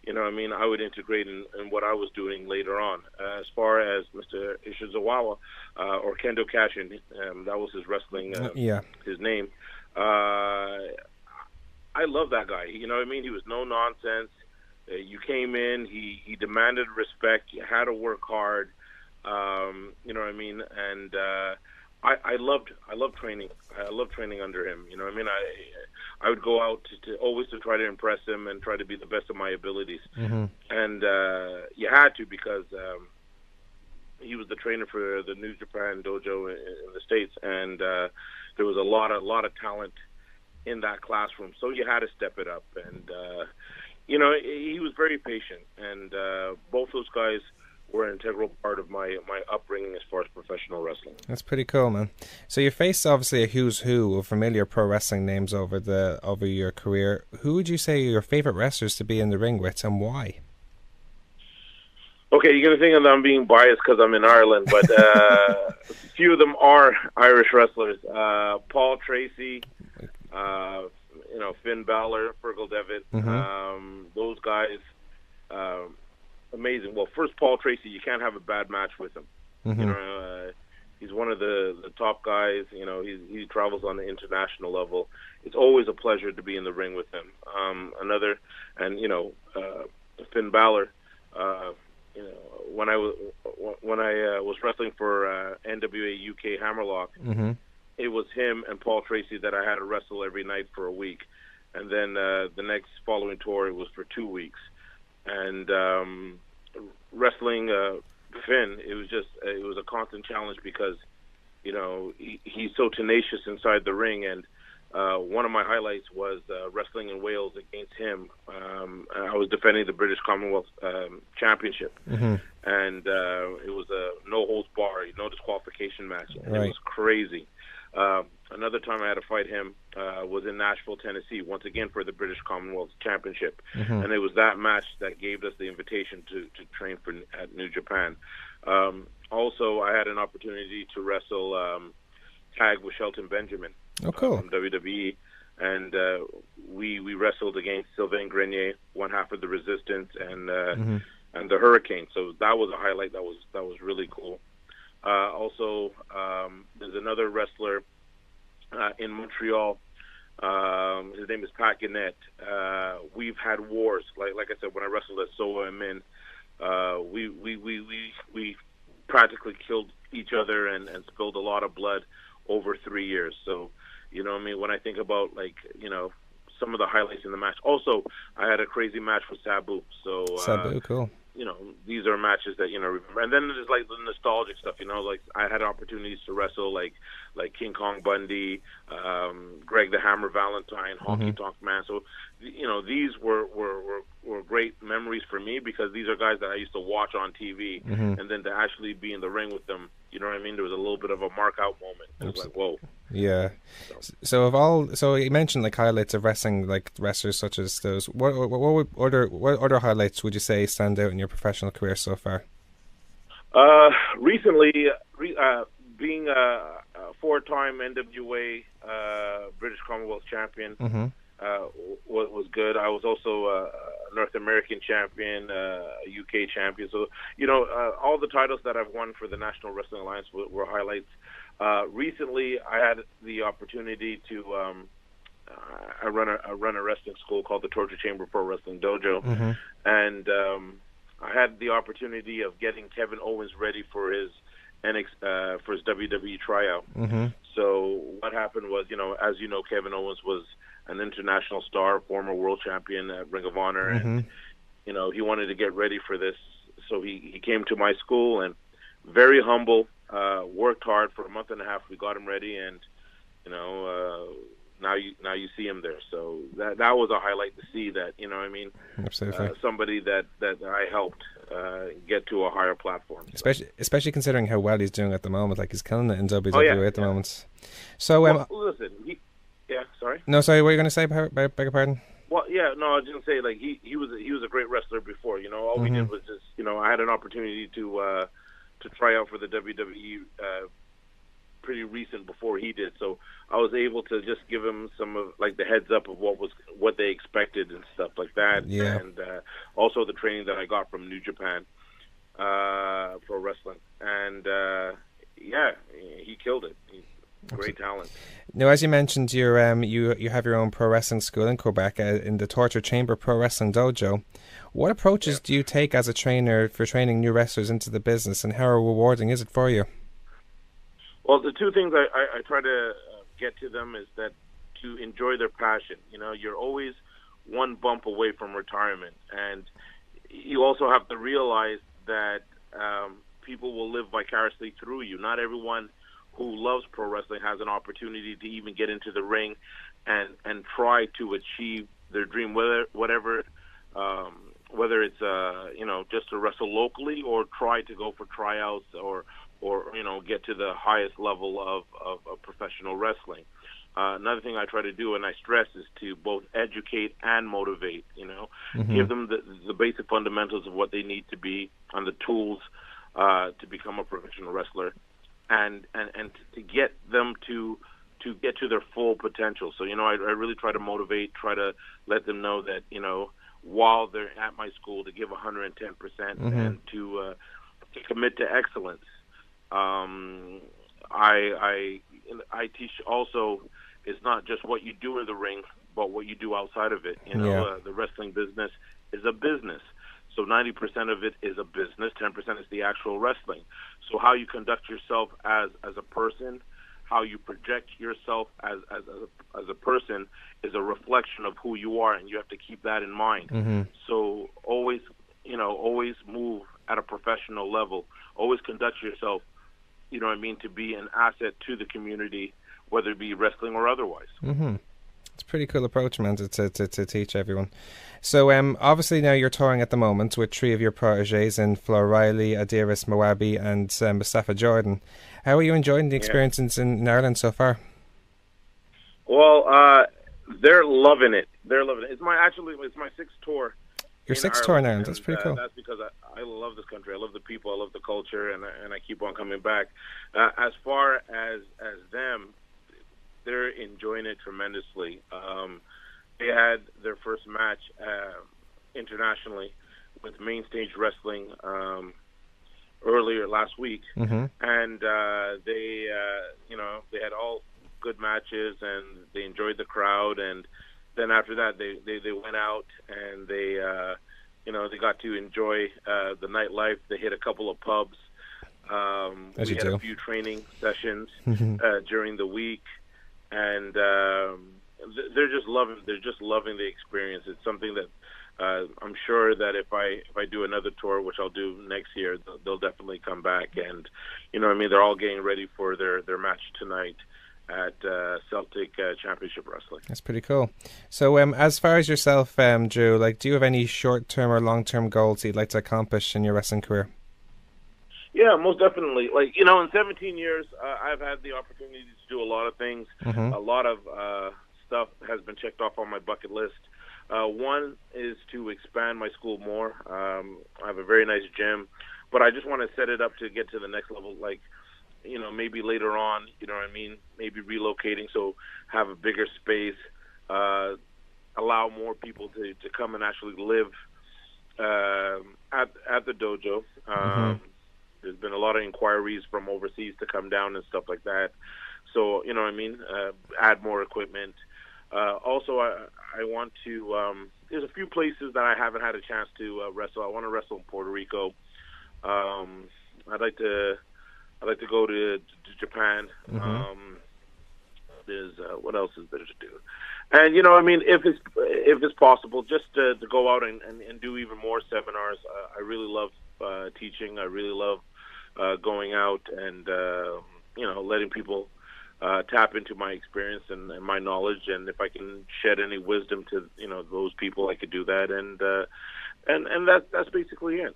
G: you know, I mean, I would integrate in what I was doing later on. As far as Mr. Ishizawa, or Kendo Kashin, that was his wrestling, his name. I love that guy. You know what I mean? He was no nonsense. You came in, he demanded respect. You had to work hard. You know what I mean? And I loved training. I loved training under him. You know what I mean? I would go out to always to try to impress him and try to be the best of my abilities. And you had to, because he was the trainer for the New Japan dojo in the States, and there was a lot of talent in that classroom. So you had to step it up. And you know, he was very patient, and both those guys were an integral part of my upbringing as far as professional wrestling.
H: That's pretty cool, man. So you faced obviously a who's who of familiar pro wrestling names over your career. Who would you say are your favorite wrestlers to be in the ring with, and why?
G: Okay, you're gonna think that I'm being biased because I'm in Ireland, but a few of them are Irish wrestlers. Paul Tracy, you know, Finn Balor, Fergal Devitt, those guys. Amazing. Well, first, Paul Tracy, you can't have a bad match with him. You know, he's one of the top guys. You know, he travels on the international level. It's always a pleasure to be in the ring with him. You know, Finn Balor. You know, when I was wrestling for NWA UK Hammerlock, it was him and Paul Tracy that I had to wrestle every night for a week, and then the next following tour it was for 2 weeks. And wrestling Finn, it was a constant challenge because, you know, he's so tenacious inside the ring. And one of my highlights was wrestling in Wales against him. I was defending the British Commonwealth Championship, and it was a no holds barred, no disqualification match. And It was crazy. Another time I had to fight him was in Nashville, Tennessee, once again for the British Commonwealth Championship. And it was that match that gave us the invitation to train at New Japan. Also, I had an opportunity to wrestle tag with Shelton Benjamin from WWE. And we wrestled against Sylvain Grenier, one half of the Resistance, and the Hurricane. So that was a highlight. That was really cool. Also, there's another wrestler in Montreal. His name is Pat Gannett. We've had wars. Like I said, when I wrestled at Soa and Min, we practically killed each other and spilled a lot of blood over 3 years. So, you know what I mean? When I think about, like, you know, some of the highlights in the match. Also, I had a crazy match with Sabu. So
H: Sabu, cool.
G: You know, these are matches that, you know, remember. And then there's like the nostalgic stuff, you know, like I had opportunities to wrestle like King Kong Bundy, Greg the Hammer Valentine, Honky Tonk Man. So, you know, these were great memories for me because these are guys that I used to watch on TV, and then to actually be in the ring with them, you know what I mean? There was a little bit of a mark out moment. It was like, whoa.
H: Yeah. So you mentioned like highlights of wrestling, like wrestlers such as those. What other highlights would you say stand out in your professional career so far?
G: Recently, being a four-time NWA British Commonwealth champion, was good. I was also a North American champion, a UK champion. So, all the titles that I've won for the National Wrestling Alliance were highlights. Recently, I had the opportunity to I run a wrestling school called the Torture Chamber Pro Wrestling Dojo, and I had the opportunity of getting Kevin Owens ready for his WWE tryout. So what happened was, as you know, Kevin Owens was an international star, former world champion at Ring of Honor, and he wanted to get ready for this. So he came to my school and very humble, worked hard for a month and a half. We got him ready, and now you see him there. So that was a highlight to see that,
H: Absolutely.
G: Somebody that I helped get to a higher platform.
H: Especially considering how well he's doing at the moment. Like, he's killing it in WWE at the moment. So,
G: listen, sorry.
H: No, sorry, what were you going to say? Beg your pardon?
G: Well, yeah, no, I was going to say, like, he was a great wrestler before. All we did was just, I had an opportunity to try out for the WWE pretty recent before he did, so I was able to just give him some of, like, the heads up of what they expected and stuff like that.
H: Yeah.
G: And also the training that I got from New Japan Pro Wrestling, and he killed it. He's great talent.
H: Now, as you mentioned, you have your own pro wrestling school in Quebec, in the Torture Chamber Pro Wrestling Dojo. What approaches do you take as a trainer for training new wrestlers into the business, and how rewarding is it for you?
G: Well, the two things I try to get to them is that to enjoy their passion. You're always one bump away from retirement, and you also have to realize that people will live vicariously through you. Not everyone who loves pro wrestling has an opportunity to even get into the ring and try to achieve their dream, whether it's just to wrestle locally or try to go for tryouts or get to the highest level of professional wrestling. Another thing I try to do, and I stress, is to both educate and motivate. Give them the basic fundamentals of what they need to be on the tools to become a professional wrestler, and to get them to get to their full potential. So I really try to motivate, try to let them know that while they're at my school, to give 110% and to commit to excellence. I teach also, it's not just what you do in the ring, but what you do outside of it. The wrestling business is a business. So 90% of it is a business, 10% is the actual wrestling. So how you conduct yourself as a person, how you project yourself as a person is a reflection of who you are, and you have to keep that in mind. So always move at a professional level. Always conduct yourself, to be an asset to the community, whether it be wrestling or otherwise.
H: It's a pretty cool approach, man, to teach everyone. So obviously now you're touring at the moment with three of your proteges in Flo Riley, Adiris Mowabi and Mustafa Jordan. How are you enjoying the experiences in Ireland so far?
G: Well, they're loving it. It's my sixth tour.
H: Your sixth tour in Ireland. That's pretty cool.
G: That's because I love this country. I love the people. I love the culture, and I keep on coming back. As far as them, they're enjoying it tremendously. They had their first match internationally with Main Stage Wrestling earlier last week, and they had all good matches, and they enjoyed the crowd. And then after that, they went out and they got to enjoy the nightlife. They hit a couple of pubs. We had a few training sessions during the week. And they're just loving the experience. It's something that I'm sure that if I do another tour, which I'll do next year, they'll definitely come back. And they're all getting ready for their match tonight at Celtic Championship Wrestling.
H: That's pretty cool. So as far as yourself, Dru, do you have any short-term or long-term goals that you'd like to accomplish in your wrestling career?
G: Yeah, most definitely. In 17 years, I've had the opportunity to do a lot of things. A lot of stuff has been checked off on my bucket list. One is to expand my school more. I have a very nice gym, but I just want to set it up to get to the next level, maybe later on, maybe relocating, so have a bigger space, allow more people to come and actually live at the dojo. There's been a lot of inquiries from overseas to come down and stuff like that. So, you know what I mean? Add more equipment. Also, I want to. There's a few places that I haven't had a chance to wrestle. I want to wrestle in Puerto Rico. I'd like to go to Japan. There's what else is there to do? And you know, I mean, if it's possible, just to go out and do even more seminars. I really love teaching. I really love going out and you know, letting people tap into my experience and my knowledge. And if I can shed any wisdom to, you know, those people, I could do that. And that's basically it.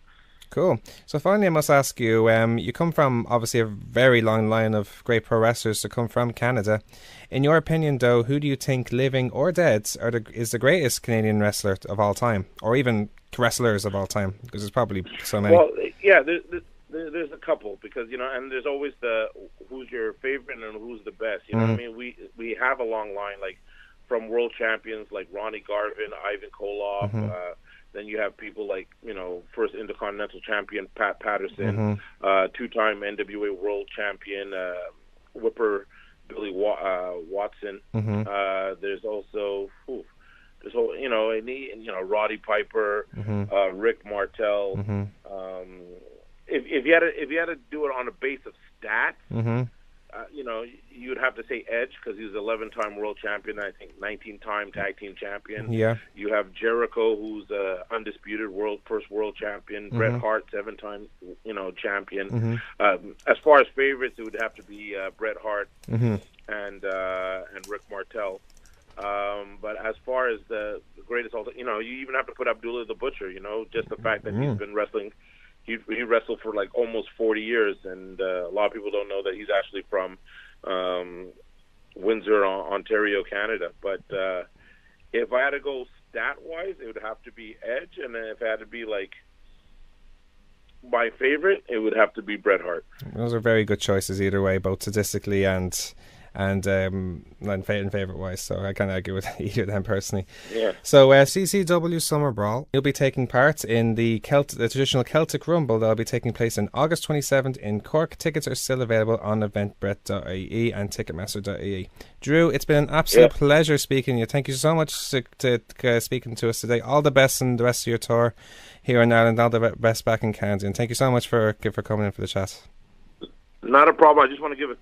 H: Cool. So finally, I must ask you, you come from obviously a very long line of great pro wrestlers to come from Canada. In your opinion, though, who do you think, living or dead, is the greatest Canadian wrestler of all time, or even wrestlers of all time? Because there's probably so many.
G: Well, yeah, there's a couple, because, you know, and there's always the who's your favorite and who's the best. You know what I mean? We have a long line, like from world champions like Ronnie Garvin, Ivan Koloff. Then you have people like, you know, first Intercontinental Champion Pat Patterson, two-time NWA World Champion Whipper Billy Watson. There's also there's whole, you know, Roddy Piper, Rick Martel. If you had to do it on a base of stats, you know, you'd have to say Edge, because he was 11-time world champion, I think 19-time tag team champion. Yeah. You have Jericho, who's undisputed first world champion. Bret Hart, 7-time, you know, champion. As far as favorites, it would have to be Bret Hart and Rick Martel. But as far as the greatest, you know, you even have to put Abdullah the Butcher. You know, just the fact that he's been wrestling. He wrestled for like almost 40 years, and a lot of people don't know that he's actually from Windsor, Ontario, Canada. But if I had to go stat-wise, it would have to be Edge, and then if it had to be like my favorite, it would have to be Bret Hart.
H: Those are very good choices either way, both statistically and favorite wise, so I can't argue with either of them personally. Yeah. So CCW Summer Brawl, you'll be taking part in the traditional Celtic Rumble that'll be taking place on August 27th in Cork. Tickets are still available on eventbrite.ie and ticketmaster.ie. Drew, it's been an absolute pleasure speaking to you. Thank you so much to speaking to us today. All the best in the rest of your tour here in Ireland. All the best back in Canada. And thank you so much for coming in for the chat.
G: Not a problem. I just want to give a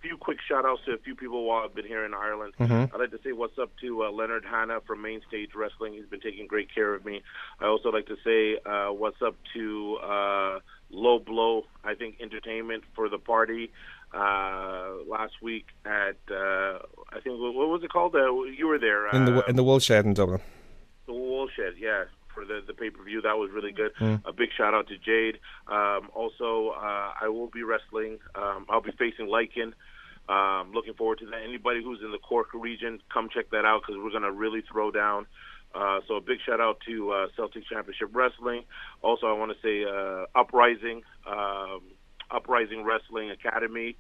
G: few quick shout-outs to a few people while I've been here in Ireland. I'd like to say what's up to Leonard Hanna from Main Stage Wrestling. He's been taking great care of me. I also like to say what's up to Low Blow, I think, Entertainment for the party last week at, I think, what was it called? You were there.
H: In the Woolshed in Dublin.
G: The Woolshed, yeah. For the pay-per-view, that was really good. A big shout out to Jade. Also, I will be wrestling. I'll be facing Lycan. Looking forward to that. Anybody who's in the Cork region, come check that out, because we're going to really throw down. So a big shout out to Celtic Championship Wrestling. Also, I want to say Uprising Wrestling Academy.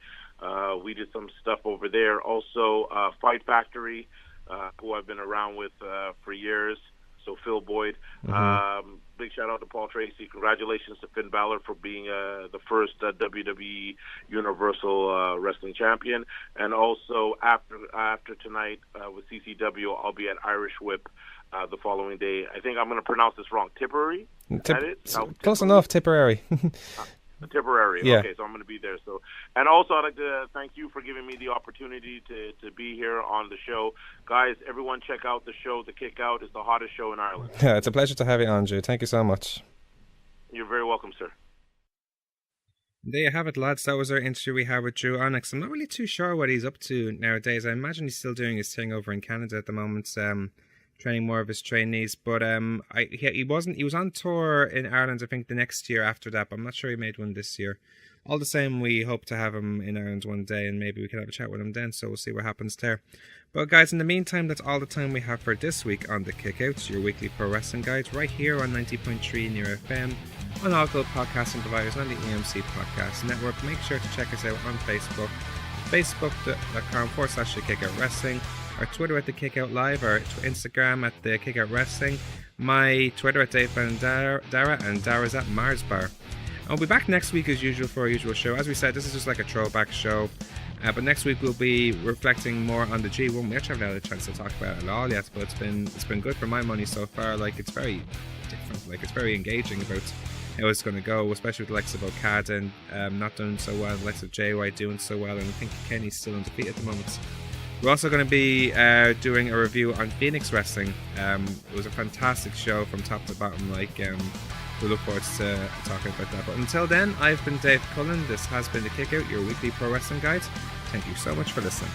G: We did some stuff over there. Also, Fight Factory, who I've been around with for years. So Phil Boyd. Big shout out to Paul Tracy. Congratulations to Finn Balor for being the first WWE Universal Wrestling Champion. And also after tonight with CCW, I'll be at Irish Whip the following day. I think I'm going to pronounce this wrong. Tipperary?
H: Close enough, Tipperary.
G: Tipperary. Yeah. Okay, so I'm going to be there. So, and also I'd like to thank you for giving me the opportunity to be here on the show. Guys, everyone check out the show. The Kick Out is the hottest show in Ireland.
H: Yeah, it's a pleasure to have you on, Drew. Thank you so much.
G: You're very welcome, sir.
C: There you have it, lads. That was our interview we had with Dru Onyx. I'm not really too sure what he's up to nowadays. I imagine he's still doing his thing over in Canada at the moment. Training more of his trainees, but he was on tour in Ireland, I think, the next year after that, but I'm not sure he made one this year. All the same, we hope to have him in Ireland one day, and maybe we can have a chat with him then, so we'll see what happens there. But guys, in the meantime, that's all the time we have for this week on The Kickouts, your weekly pro wrestling guide, right here on 90.3 Near FM, on all good podcasting providers, and on the EMC Podcast Network. Make sure to check us out on Facebook, facebook.com/The Kickout Wrestling. our Twitter at the Kickout Live, our Instagram at the Kickout Wrestling, my Twitter at Dave Dara, and Dara's at Mars Bar. I'll be back next week as usual for our usual show. As we said, this is just like a throwback show. But next week we'll be reflecting more on the G1. We actually haven't had a chance to talk about it at all yet, but it's been good for my money so far. Like, it's very different. Like, it's very engaging about how it's going to go, especially with the likes of Okada not doing so well, the likes of JY doing so well, and I think Kenny's still undefeated at the moment. We're also going to be doing a review on Phoenix Wrestling. It was a fantastic show from top to bottom. Like, we look forward to talking about that. But until then, I've been Dave Cullen. This has been The Kickout, your weekly pro wrestling guide. Thank you so much for listening.